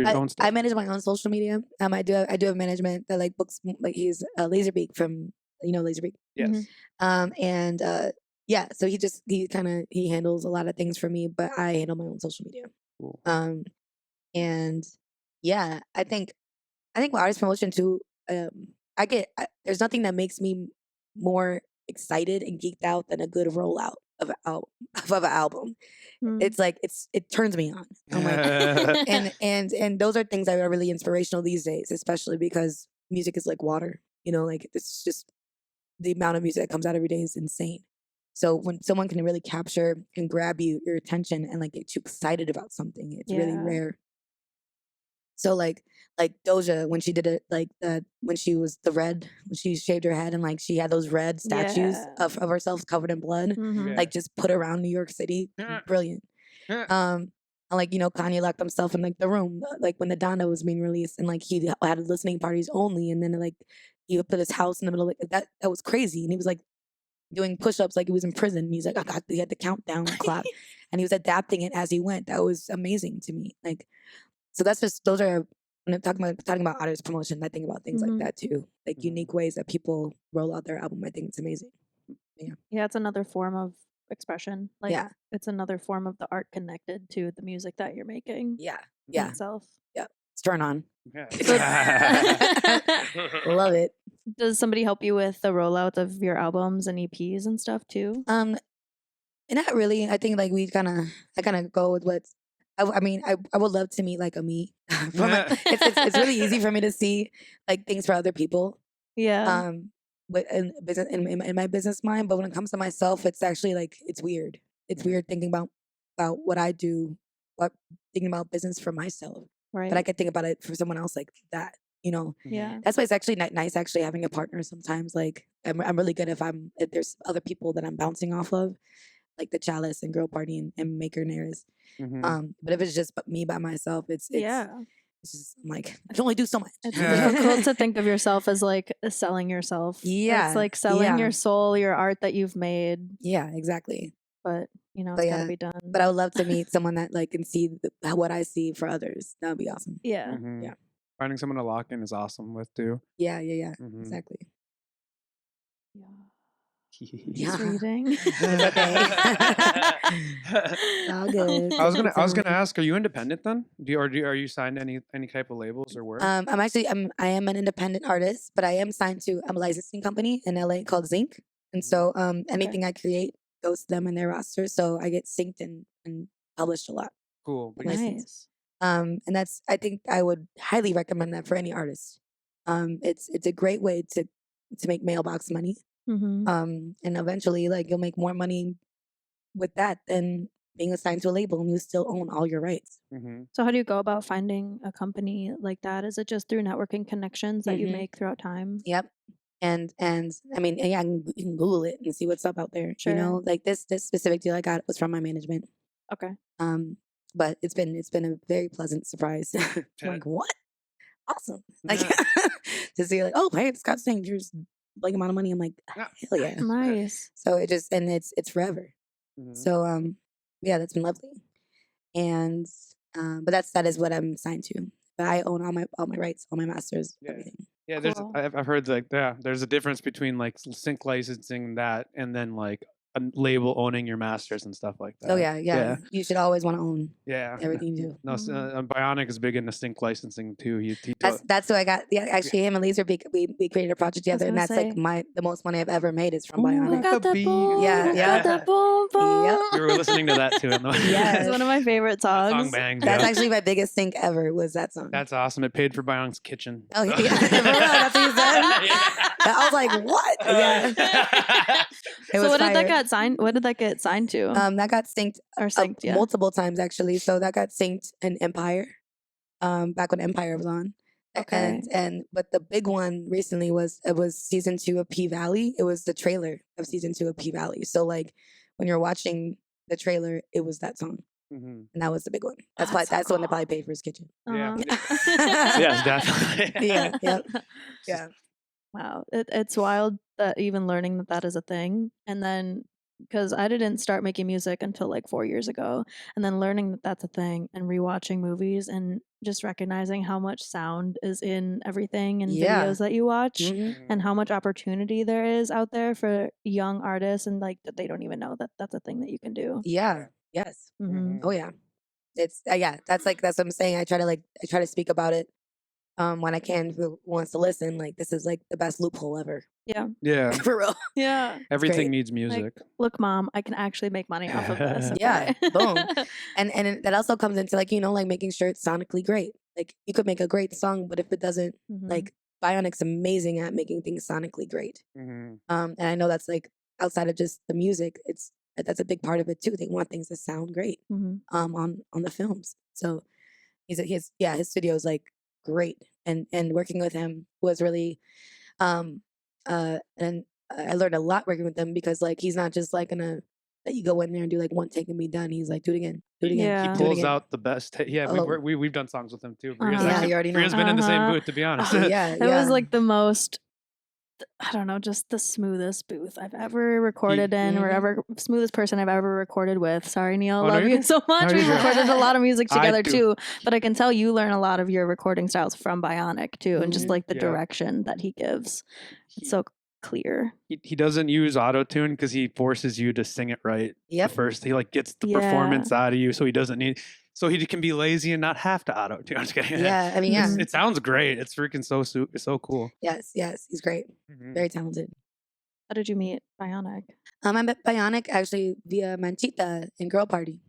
S2: own stuff?
S3: I manage my own social media. I do have management that like books like he's Laserbeak from Laserbeak.
S2: Yes.
S3: And yeah, so he handles a lot of things for me, but I handle my own social media.
S2: Cool.
S3: And yeah, I think with artist promotion too, there's nothing that makes me more excited and geeked out than a good rollout of an album.
S1: Mm.
S3: It's like it turns me on. I'm like, and those are things that are really inspirational these days, especially because music is like water. Like it's just the amount of music that comes out every day is insane. So when someone can really capture and grab your attention and like get you excited about something, it's really
S1: Yeah.
S3: rare. So like Doja, when she did it, when she was when she shaved her head and like she had those red statues
S1: Yeah.
S3: of herself covered in blood,
S1: Mhm.
S2: Yeah.
S3: like just put around New York City, brilliant. And like Kanye locked himself in like the room, like when the Donda was being released, and like he had listening parties only, and then like he would put his house in the middle of that was crazy, and he was like doing push-ups like he was in prison. And he's like, he had the countdown clock, and he was adapting it as he went. That was amazing to me. Like, so that's just those are when I'm talking about artist promotion. I think about things
S1: Mhm.
S3: like that too, like unique ways that people roll out their album. I think it's amazing.
S1: Yeah, it's another form of expression. Like
S3: Yeah.
S1: it's another form of the art connected to the music that you're making
S3: Yeah,
S1: in
S3: yeah.
S1: itself.
S3: It's turn on.
S2: Yeah.
S3: Love it.
S1: Does somebody help you with the rollout of your albums and EPs and stuff too?
S3: And not really. I think like I kind of go with what's. I mean, I would love to meet like a me. It's really easy for me to see like things for other people.
S1: Yeah.
S3: But in business in my business mind, but when it comes to myself, it's actually like it's weird. It's weird thinking about what I do, thinking about business for myself.
S1: Right.
S3: But I could think about it for someone else like that.
S1: Yeah.
S3: That's why it's actually nice actually having a partner sometimes. Like I'm really good if there's other people that I'm bouncing off of, like the Chalice and Girl Party and Maker and Eris.
S2: Mhm.
S3: But if it's just me by myself, it's just I'm like I can only do so much.
S1: It's difficult to think of yourself as like selling yourself.
S3: Yeah,
S1: It's like selling
S3: yeah.
S1: your soul, your art that you've made,
S3: Yeah, exactly.
S1: but it's
S3: But
S1: gotta
S3: yeah,
S1: be done.
S3: But I would love to meet someone that like can see what I see for others. That would be awesome.
S1: Yeah.
S2: Mhm.
S3: Yeah.
S2: Finding someone to lock in is awesome with too.
S3: Yeah,
S2: Mhm.
S3: exactly.
S1: Yeah.
S3: Yeah.
S1: Just reading.
S3: All good.
S2: I was gonna ask, are you independent then? Are you signed to any type of labels or work?
S3: I am an independent artist, but I am signed to a licensing company in LA called Zinc. And so anything I create goes to them in their roster. So I get synced and published a lot.
S2: Cool. But
S1: Nice.
S3: And that's I think I would highly recommend that for any artist. It's a great way to make mailbox money.
S1: Mm-hmm.
S3: And eventually like you'll make more money with that than being assigned to a label, and you still own all your rights.
S2: Mhm.
S1: So how do you go about finding a company like that? Is it just through networking connections that you
S3: Mhm.
S1: make throughout time?
S3: Yep. And I mean, yeah, you can Google it and see what's up out there.
S1: Sure.
S3: Like this specific deal I got was from my management.
S1: Okay.
S3: But it's been a very pleasant surprise. I'm like, what? Awesome. Like to see like, oh, hey, Scott Sanger's like amount of money. I'm like, hell yeah.
S1: Nice.
S3: So it's forever.
S2: Mhm.
S3: So yeah, that's been lovely. and but that is what I'm signed to. But I own all my rights, all my masters,
S2: Yeah.
S3: everything.
S2: Yeah,
S1: Cool.
S2: I've heard like there's a difference between like sync licensing that and then like a label owning your masters and stuff like that.
S3: Oh yeah. You should always want to own
S2: Yeah.
S3: everything you do.
S2: No, Bionic is big into sync licensing too.
S3: That's who I got. Yeah, actually, him and Lizzo, we created a project together, and
S1: gonna
S3: that's
S1: say.
S3: like the most money I've ever made is from
S2: Ooh,
S3: Bionic.
S1: Got that
S2: beat.
S1: boom.
S3: Yeah,
S1: Got that boom, boom.
S3: Yep.
S2: We were listening to that too.
S3: Yes.
S1: It's one of my favorite
S2: That
S1: songs.
S2: song banged.
S3: That's
S2: yeah.
S3: actually my biggest sync ever was that song.
S2: That's awesome. It paid for Bionic's kitchen.
S3: Oh yeah, for real, that's what you said. I was like, what? Yeah.
S1: So what did that get signed? What did that get signed to?
S3: That got synced
S1: or synced? Yeah.
S3: multiple times actually. So that got synced in Empire, back when Empire was on.
S1: Okay.
S3: But the big one recently it was season 2 of P Valley. It was the trailer of season 2 of P Valley. So like when you're watching the trailer, it was that song, and that was the big one. That's why that's the one that probably paid for his kitchen.
S2: Yeah.
S1: Uh-huh.
S2: Yes, definitely.
S3: Yeah, yep, yeah.
S1: Wow, it's wild that even learning that is a thing, and then because I didn't start making music until like 4 years ago, and then learning that that's a thing, and rewatching movies, and just recognizing how much sound is in everything and
S3: Yeah.
S1: videos that you watch,
S3: Mhm.
S1: and how much opportunity there is out there for young artists, and like that they don't even know that that's a thing that you can do.
S3: Yeah. Yes.
S1: Mhm.
S3: Oh yeah. It's yeah. That's what I'm saying. I try to speak about it when I can, who wants to listen. Like this is like the best loophole ever.
S1: Yeah,
S2: Yeah.
S3: For real.
S1: yeah.
S2: Everything
S3: great.
S2: needs music.
S1: Look, Mom, I can actually make money off of this.
S3: Yeah,
S1: okay?
S3: boom. And that also comes into like, like making sure it's sonically great. Like you could make a great song, but if it doesn't,
S1: Mhm.
S3: like Bionic's amazing at making things sonically great.
S2: Mhm.
S3: And I know that's like outside of just the music, that's a big part of it too. They want things to sound great
S1: Mhm.
S3: on the films. So his studio is like great, and working with him was really and I learned a lot working with him because like he's not just like gonna let you go in there and do like one take and be done. He's like, do it again, do it again.
S1: Yeah.
S2: He
S1: Do it
S2: pulls
S3: again.
S2: out the best. Yeah,
S3: Oh.
S2: we've done songs with him too.
S3: Yeah, you already know.
S2: Bria's been in the same
S1: Uh-huh.
S2: booth, to be honest.
S3: Oh, yeah,
S1: That was like the most, I don't know, just the smoothest booth I've ever recorded in, or
S3: Mhm.
S1: ever smoothest person I've ever recorded with. Sorry, Neil,
S2: Oh, no,
S1: love
S2: you're
S1: you
S2: good.
S1: so much.
S2: No,
S1: We
S2: you're good.
S1: recorded a lot of music
S2: I
S1: together
S2: do.
S1: too, but I can tell you learn a lot of your recording styles from Bionic too, and just
S3: Mhm.
S1: like the
S2: Yeah.
S1: direction that he gives. It's so clear.
S2: He doesn't use auto-tune because he forces you to sing it right
S3: Yep.
S2: first. He like gets the
S1: Yeah.
S2: performance out of you, so he doesn't need. So he can be lazy and not have to auto-tune. I'm just kidding.
S3: Yeah, I mean, yeah.
S2: It sounds great. It's freaking so cool.
S3: Yes, he's great.
S2: Mhm.
S3: Very talented.
S1: How did you meet Bionic?
S3: I met Bionic actually via Manchita in Girl Party.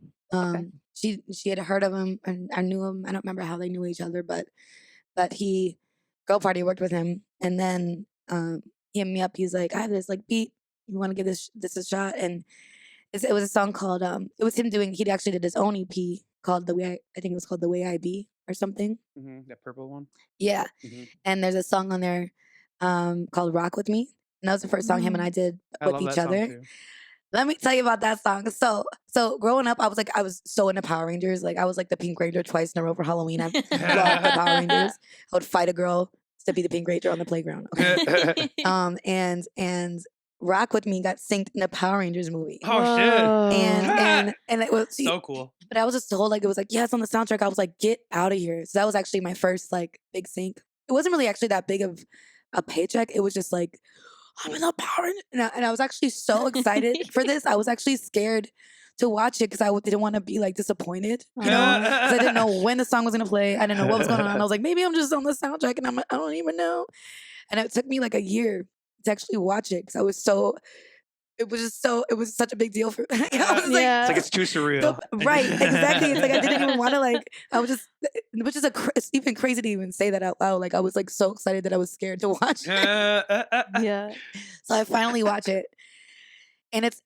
S3: She had heard of him and I knew him. I don't remember how they knew each other, but he Girl Party worked with him, and then he hit me up. He's like, I have this like beat. You want to give this a shot? And it was a song called it was him doing. He actually did his own EP called I think it was called The Way I Be or something.
S2: That purple one.
S3: Yeah,
S2: Mhm.
S3: and there's a song on there called Rock With Me. And that was the first song him and I did
S2: I
S3: with
S2: love
S3: each
S2: that song
S3: other.
S2: too.
S3: Let me tell you about that song. So growing up, I was so into Power Rangers. Like I was like the Pink Ranger twice in a row for Halloween. I loved the Power Rangers. I would fight a girl to be the Pink Ranger on the playground. Okay. And Rock With Me got synced in the Power Rangers movie.
S2: Oh shit!
S3: And it was
S2: So cool.
S3: But I was just told like it was like, yeah, it's on the soundtrack. I was like, get out of here. So that was actually my first like big sync. It wasn't really actually that big of a paycheck. It was just like, I'm in the Power Rangers. And I was actually so excited for this. I was actually scared to watch it because I didn't want to be like disappointed, you know? Because I didn't know when the song was gonna play. I didn't know what was going on. I was like, maybe I'm just on the soundtrack and I don't even know. And it took me like a year to actually watch it because I was so. It was such a big deal for me. I was like,
S2: It's like it's too surreal.
S3: right, exactly. It's like I didn't even want to like. I was just, which is it's even crazy to even say that out loud. Like I was like so excited that I was scared to watch it.
S1: Yeah.
S3: So I finally watch it, and it's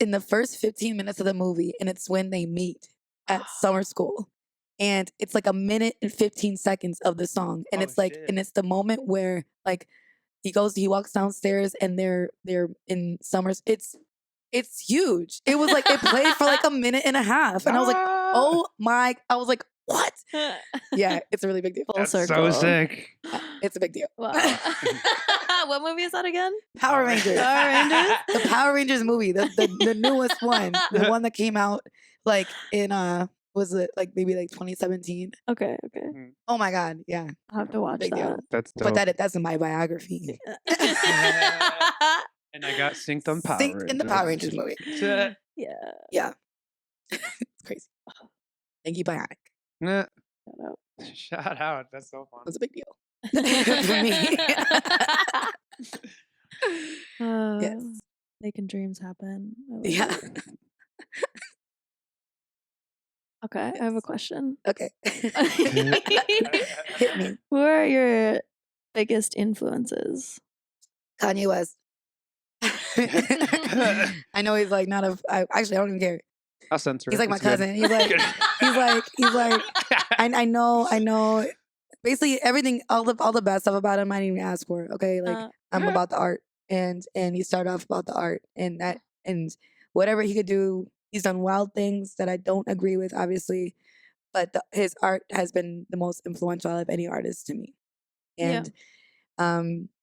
S3: in the first 15 minutes of the movie, and it's when they meet at summer school, and it's like a minute and 15 seconds of the song, and it's like, and it's the moment where like he walks downstairs, and they're in summers. It's huge. It was like it played for like a minute and a half, and I was like, oh my! I was like, what? Yeah, it's a really big deal.
S1: Full
S2: That's
S1: circle.
S2: so sick.
S3: It's a big deal.
S1: Wow. What movie is that again?
S3: Power Rangers.
S1: Power Rangers?
S3: The Power Rangers movie, the newest one, the one that came out like in was it like maybe like 2017?
S1: Okay.
S3: Oh my god, yeah,
S1: I'll have to watch
S3: big
S1: that.
S3: deal.
S2: That's
S3: But
S2: dope.
S3: that's in my biography.
S2: And I got synced on Power
S3: Synced in the Power Rangers movie.
S1: Yeah.
S3: Yeah, it's crazy. Thank you, Bionic.
S2: Nah.
S1: Shout out.
S2: Shout out. That's so fun.
S3: That's a big deal for me. Yes.
S1: Making dreams happen. I love
S3: Yeah.
S1: it. Okay, I have a question.
S3: Okay. Hit me.
S1: Who are your biggest influences?
S3: Kanye West. I know he's like not a. Actually, I don't even care.
S2: I'll censor
S3: He's
S2: it.
S3: like my
S2: It's good.
S3: cousin. He's like. I know. Basically, everything, all the bad stuff about him, I didn't even ask for. Okay, like I'm about the art, and he started off about the art, and whatever he could do, he's done wild things that I don't agree with, obviously, but his art has been the most influential of any artist to me, and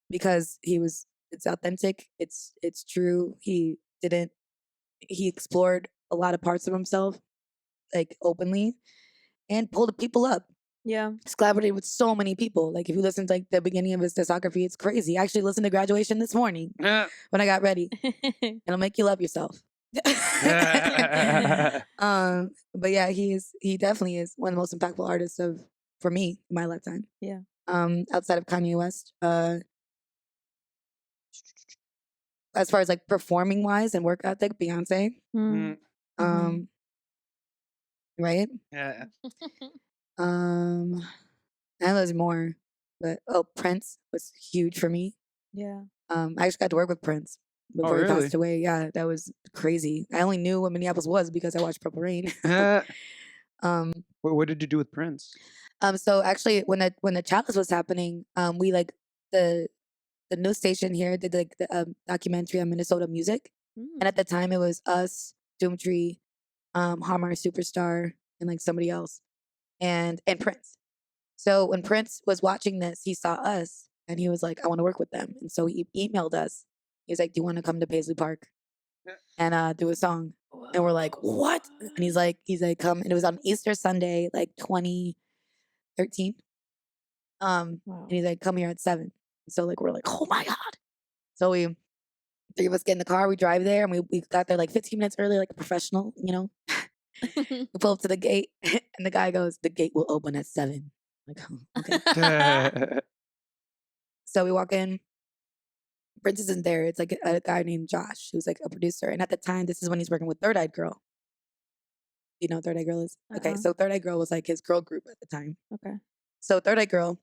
S3: because it's authentic, it's true. He explored a lot of parts of himself, like openly, and pulled people up.
S1: Yeah.
S3: He's collaborated with so many people. Like if you listen to like the beginning of his discography, it's crazy. I actually listened to Graduation this morning when I got ready. It'll make you love yourself. But yeah, he definitely is one of the most impactful artists for me in my lifetime.
S1: Yeah.
S3: Outside of Kanye West. As far as like performing wise and work ethic, Beyonce. Right?
S2: Yeah.
S3: And there's more, but Prince was huge for me.
S1: Yeah.
S3: I actually got to work with Prince before he passed away. Yeah, that was crazy. I only knew what Minneapolis was because I watched Purple Rain.
S2: What did you do with Prince?
S3: So actually, when the challenge was happening, we like the news station here did like the documentary on Minnesota music, and at the time it was us, Doomtree, Hammer Superstar, and like somebody else, and Prince. So when Prince was watching this, he saw us and he was like, I want to work with them. And so he emailed us. He was like, do you want to come to Paisley Park and do a song? Whoa. And we're like, what? And he's like, come. And it was on Easter Sunday, like 2013. Wow. And he's like, come here at 7. So like, we're like, oh my God. So three of us get in the car, we drive there, and we got there like 15 minutes early, like a professional, you know. We pull up to the gate and the guy goes, the gate will open at 7. Like, oh, okay. So we walk in. Prince isn't there. It's like a guy named Josh, who's like a producer. And at the time, this is when he's working with Third Eyed Girl. You know what Third Eyed Girl is? Okay, so Third Eyed Girl was like his girl group at the time.
S1: Okay.
S3: So Third Eyed Girl,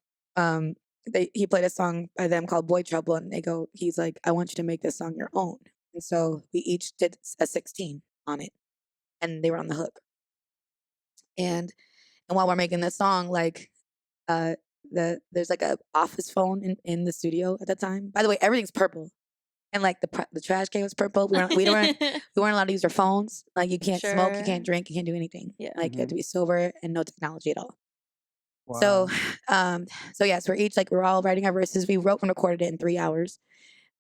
S3: he played a song by them called Boy Trouble, and he's like, I want you to make this song your own. And so we each did a 16 on it, and they were on the hook. And while we're making this song, like, there's like a office phone in the studio at the time. By the way, everything's purple, and like the trash can was purple. We weren't allowed to use our phones. Like you can't smoke, you can't drink, you can't do anything. Yeah, like you have to be sober and no technology at all. Wow. So yes, we're all writing our verses. We wrote and recorded it in 3 hours,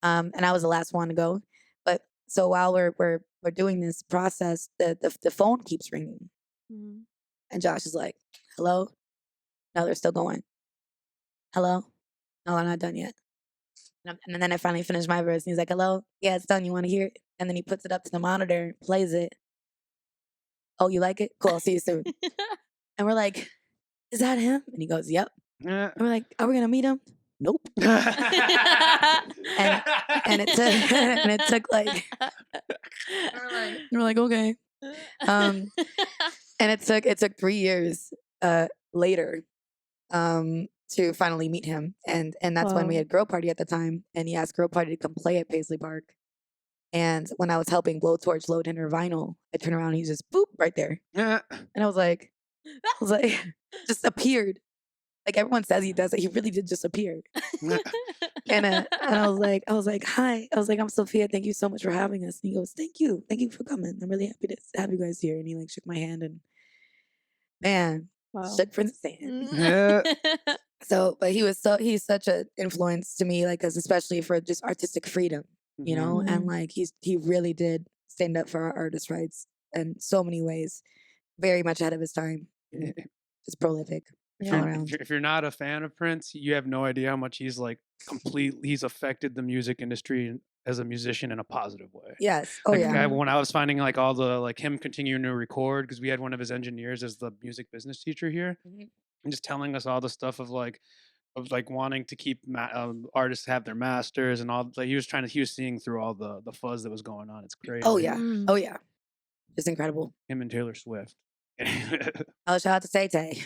S3: and I was the last one to go. But so while we're doing this process, the phone keeps ringing, and Josh is like, "Hello." No, they're still going. Hello? No, I'm not done yet. And then I finally finished my verse. And he's like, hello? Yeah, it's done. You want to hear it? And then he puts it up to the monitor, plays it. Oh, you like it? Cool. I'll see you soon. And we're like, is that him? And he goes, yep. And we're like, are we going to meet him? Nope. and it took like, we're like, okay. And it took 3 years later to finally meet him, and that's when we had Girl Party at the time, and he asked Girl Party to come play at Paisley Park. And when I was helping Blowtorch load in her vinyl, I turned around and he's just boop right there, and I was like, just appeared. Like everyone says he does it, he really did just appear. And I was like, hi. I was like, I'm Sophia. Thank you so much for having us. And he goes, thank you for coming. I'm really happy to have you guys here. And he like shook my hand, and man. Wow. Shook Prince's hand. Yeah. So, but he's such an influence to me, like, especially for just artistic freedom, you know, and like he really did stand up for our artist rights in so many ways. Very much ahead of his time. Just prolific. all around.
S2: If you're not a fan of Prince, you have no idea how much he's like he's affected the music industry as a musician in a positive way.
S3: Yes. Oh
S2: Like
S3: yeah.
S2: when I was finding like all the like him continuing to record, because we had one of his engineers as the music business teacher here,
S3: Mhm.
S2: and just telling us all the stuff of like wanting to keep artists have their masters and all. Like he was seeing through all the fuzz that was going on. It's crazy.
S3: Oh yeah.
S1: Mm.
S3: Oh yeah. It's incredible.
S2: Him and Taylor Swift.
S3: Oh, shout out to Tay Tay.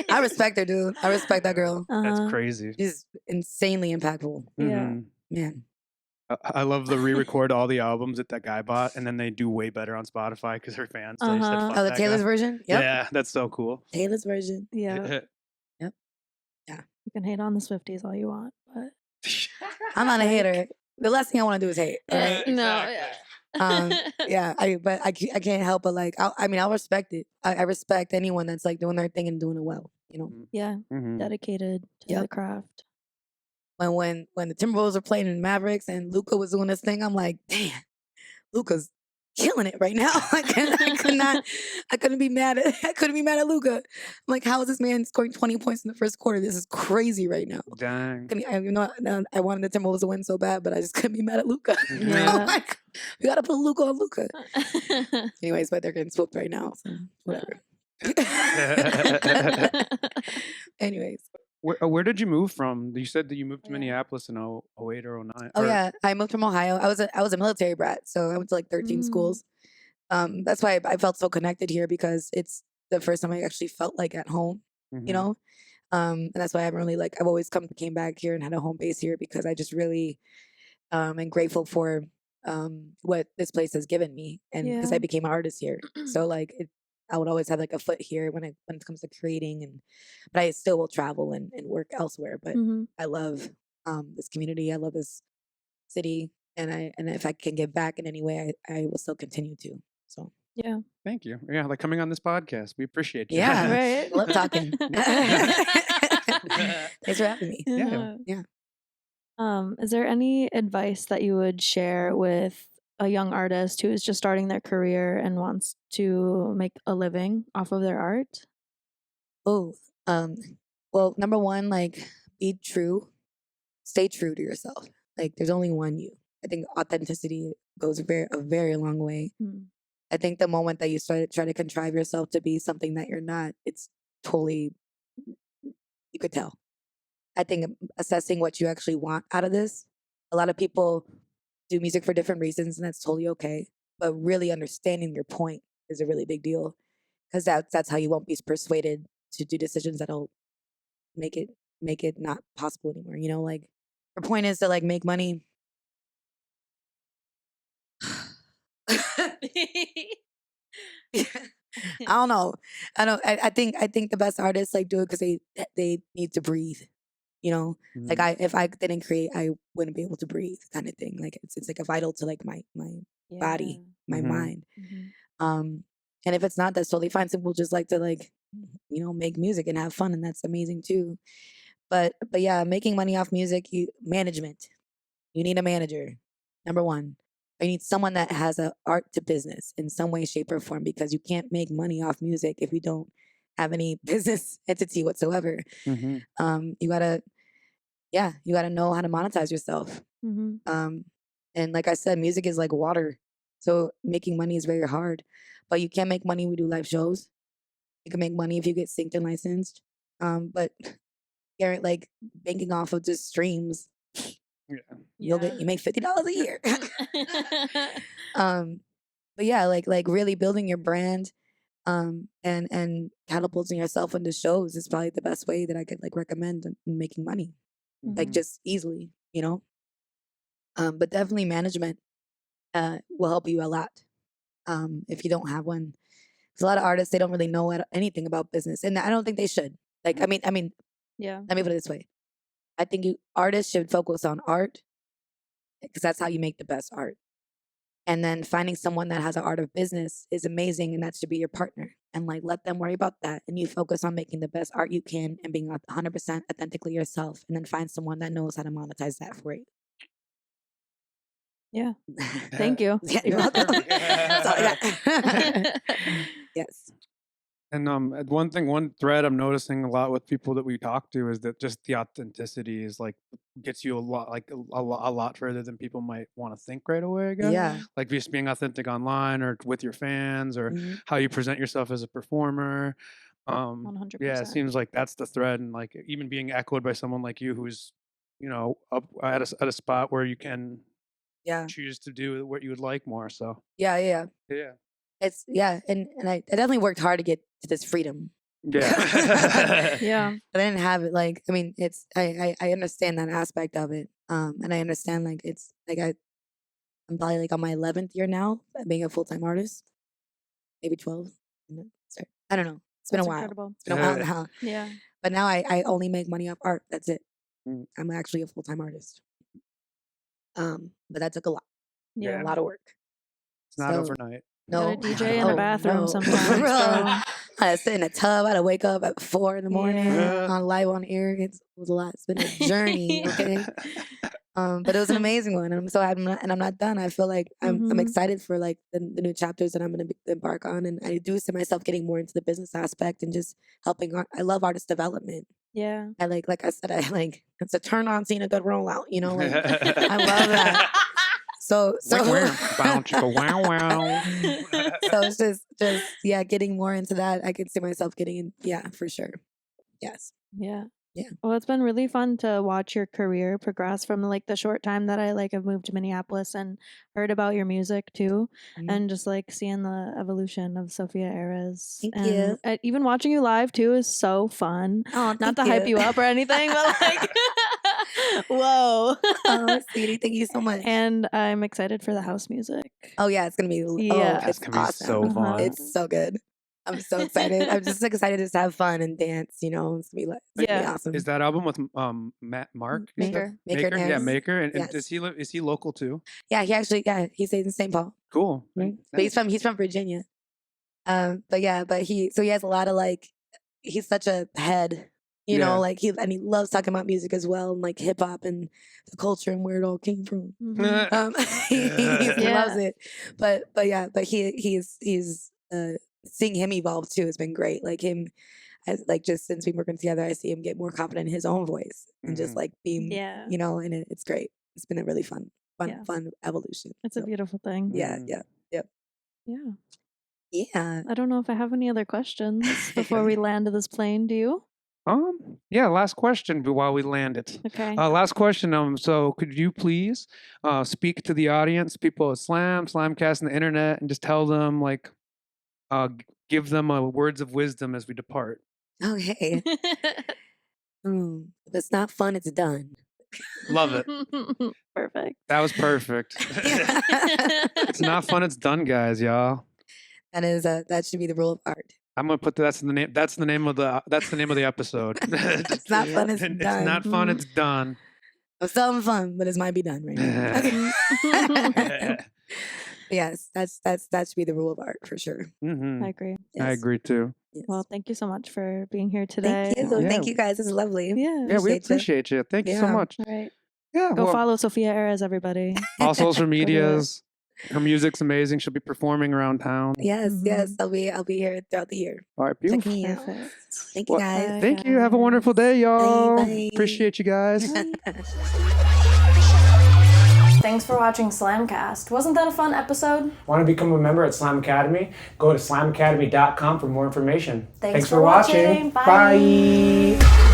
S3: I respect her, dude. I respect that girl.
S2: That's
S1: Uh-huh.
S2: crazy.
S3: She's insanely impactful.
S1: Yeah.
S2: Mhm.
S3: Man.
S2: I love the re-record all the albums that guy bought, and then they do way better on Spotify because her fans. They said,
S1: Uh-huh.
S2: "Fuck
S3: Oh, the
S2: that
S3: Taylor's
S2: guy."
S3: version? Yep.
S2: Yeah, that's so cool.
S3: Taylor's version.
S1: Yeah.
S3: Yeah.
S1: You can hate on the Swifties all you want, but
S3: I'm not a hater. The last thing I want to do is hate. All right?
S1: no,
S2: Exactly.
S1: yeah.
S3: Yeah, but I can't help but like, I'll respect it. I respect anyone that's like doing their thing and doing it well, you know?
S1: Yeah,
S2: Mhm.
S1: dedicated to
S3: Yep.
S1: the craft.
S3: When the Timberwolves were playing in Mavericks and Luca was doing this thing, I'm like, damn, Luca's killing it right now. I couldn't be mad at Luca. I'm like, how is this man scoring 20 points in the first quarter? This is crazy right now.
S2: Dang.
S3: I wanted the Timberwolves to win so bad, but I just couldn't be mad at Luca.
S1: Yeah.
S3: Like, we gotta put Luca on Luca. Anyways, but they're getting swooped right now, so whatever. Anyways.
S2: Where did you move from? You said that you moved to
S3: Yeah.
S2: Minneapolis in 08 or 09.
S3: Oh
S2: or-
S3: yeah, I moved from Ohio. I was a military brat, so I went to like 13
S1: Mm.
S3: schools. That's why I felt so connected here because it's the first time I actually felt like at home,
S2: Mhm.
S3: you know. And that's why I haven't really I've always came back here and had a home base here because I just really am grateful for what this place has given me and because
S1: Yeah.
S3: I became an artist here. So I would always have like a foot here when it comes to creating but I still will travel and work elsewhere. But
S1: Mhm.
S3: I love this community. I love this city, and if I can give back in any way, I will still continue to. So
S1: Yeah.
S2: Thank you. Yeah, like coming on this podcast, we appreciate you.
S3: Yeah.
S1: Right.
S3: I love talking. Thanks for having me.
S2: Yeah.
S3: Yeah.
S1: Is there any advice that you would share with a young artist who is just starting their career and wants to make a living off of their art?
S3: Oh, well, number one, be true, stay true to yourself. There's only one you. I think authenticity goes a very long way.
S1: Mm.
S3: I think the moment that you try to contrive yourself to be something that you're not, it's totally, you could tell. I think assessing what you actually want out of this, a lot of people do music for different reasons, and that's totally okay. But really understanding your point is a really big deal because that's how you won't be persuaded to do decisions that'll make it not possible anymore. You know, your point is to make money. I don't know. I think the best artists do it because they need to breathe. You know,
S2: Mhm.
S3: if I didn't create, I wouldn't be able to breathe, kind of thing. It's like a vital to my body, my
S2: Mhm.
S3: mind.
S1: Mhm.
S3: And if it's not, that's totally fine. Some people just like to make music and have fun, and that's amazing too. But yeah, making money off music, management. You need a manager, number one. You need someone that has an art to business in some way, shape, or form because you can't make money off music if you don't have any business entity whatsoever.
S2: Mhm.
S3: You gotta know how to monetize yourself.
S1: Mhm.
S3: And like I said, music is like water. So making money is very hard. But you can't make money when we do live shows. You can make money if you get synced and licensed. But you're banking off of just streams.
S2: Yeah.
S3: You make $50 a year. But yeah, really building your brand and catapulting yourself into shows is probably the best way that I could recommend in making money.
S2: Mhm.
S3: Just easily, you know. But definitely management will help you a lot if you don't have one. Because a lot of artists, they don't really know anything about business, and I don't think they should. I mean,
S1: Yeah.
S3: let me put it this way: I think artists should focus on art because that's how you make the best art. And then finding someone that has an art of business is amazing, and that should be your partner. And let them worry about that, and you focus on making the best art you can and being 100% authentically yourself, and then find someone that knows how to monetize that for you.
S1: Yeah. Thank you.
S3: Yeah, you're welcome. That's all I got. Yes.
S2: And one thread I'm noticing a lot with people that we talk to is that just the authenticity is like gets you a lot, like a lot further than people might want to think right away. I guess,
S3: Yeah.
S2: like just being authentic online or with your fans or how you present yourself as a performer. Yeah, it
S1: 100%.
S2: seems like that's the thread, and like even being echoed by someone like you who's up at a spot where you can
S3: Yeah.
S2: choose to do what you would like more. So
S3: Yeah.
S2: yeah.
S3: It's and I definitely worked hard to get to this freedom.
S2: Yeah.
S1: Yeah.
S3: But I didn't have it. Like, I mean, it's I understand that aspect of it. And I understand like it's like I'm probably like on my 11th year now being a full-time artist, maybe 12. Sorry. I don't know. It's been
S1: That's
S3: a while.
S1: incredible.
S3: It's been a while now.
S1: Yeah.
S3: But now I only make money off art. That's it.
S2: Mm.
S3: I'm actually a full-time artist. But that took a lot.
S1: Yeah.
S3: A lot of work.
S2: It's not overnight.
S3: No.
S1: Gotta DJ in a bathroom sometimes.
S3: Bro.
S1: So.
S3: I had to sit in a tub. I had to wake up at 4 in the morning
S2: Yeah.
S3: on live on air. It was a lot. It's been a journey, okay? But it was an amazing one. And I'm so happy, and I'm not done. I feel like I'm excited for like the new chapters that I'm going to embark on. And I do see myself getting more into the business aspect and just helping. I love artist development.
S1: Yeah.
S3: I like I said, it's a turn on seeing a good rollout, you know? Like, I love that. So
S2: wow.
S3: So it's just getting more into that. I could see myself getting in, for sure. Yes.
S1: Yeah.
S3: Yeah.
S1: Well, it's been really fun to watch your career progress from like the short time that I like have moved to Minneapolis and heard about your music too, and just like seeing the evolution of Sophia Eris.
S3: Thank
S1: you. Even watching you live too is so fun.
S3: Oh,
S1: not to hype you up or anything, but like, whoa.
S3: Oh, sweetie, thank you so much.
S1: And I'm excited for the house music.
S3: Oh yeah, it's gonna be.
S1: Yeah.
S3: It's
S2: gonna be
S3: awesome.
S2: so fun.
S3: It's so good. I'm so excited. I'm just excited to have fun and dance. You know, it's gonna be awesome.
S2: Is that album with Mark
S1: Maker?
S3: Maker,
S2: Yeah,
S3: yes.
S2: Maker. And
S3: Yes.
S2: does he live? Is he local too?
S3: Yeah, he stays in St. Paul.
S2: Cool.
S3: Right? But he's from Virginia. But he has a lot of like, he's such a head. You know, like he loves talking about music as well, and like hip hop and the culture and where it all came from. He loves it. But he's seeing him evolve too has been great. Like him, like just since we've been working together, I see him get more confident in his own voice and just like being, you know, and it's great. It's been a really fun evolution.
S1: It's a beautiful thing.
S3: Yeah.
S1: I don't know if I have any other questions before we land this plane. Do you?
S2: Yeah, last question while we land it.
S1: Okay.
S2: Last question. So could you please speak to the audience, people at SlamCast, and the internet, and just tell them like, give them words of wisdom as we depart.
S3: Okay. If it's not fun, it's done.
S2: Love it.
S1: Perfect.
S2: That was perfect. It's not fun, it's done, guys, y'all.
S3: That should be the rule of art.
S2: I'm gonna put that's the name. That's the name of the episode.
S3: It's not fun. It's done.
S2: It's not fun. It's done.
S3: I'm still having fun, but it might be done right now. Yes, that should be the rule of art for sure.
S2: Mm-hmm.
S1: I agree.
S3: Yes.
S2: I agree too.
S3: Yes.
S1: Well, thank you so much for being here today.
S3: Thank you.
S2: Yeah.
S3: Thank you guys. It's lovely.
S1: Yeah.
S2: We appreciate you. Thank you so much.
S1: All right.
S2: Yeah.
S1: Go follow Sophia Eris, everybody.
S2: All social medias. Her music's amazing. She'll be performing around town.
S3: Yes. I'll be here throughout the year.
S2: All right,
S3: Check
S2: beautiful.
S3: me out.
S1: Perfect.
S3: Thank you guys.
S2: Thank you. Have a wonderful day, y'all.
S3: Bye.
S2: Appreciate you guys.
S1: Thanks for watching SlamCast. Wasn't that a fun episode?
S4: Want to become a member at Slam Academy? Go to slamacademy.com for more information.
S1: Thanks for watching.
S4: Bye.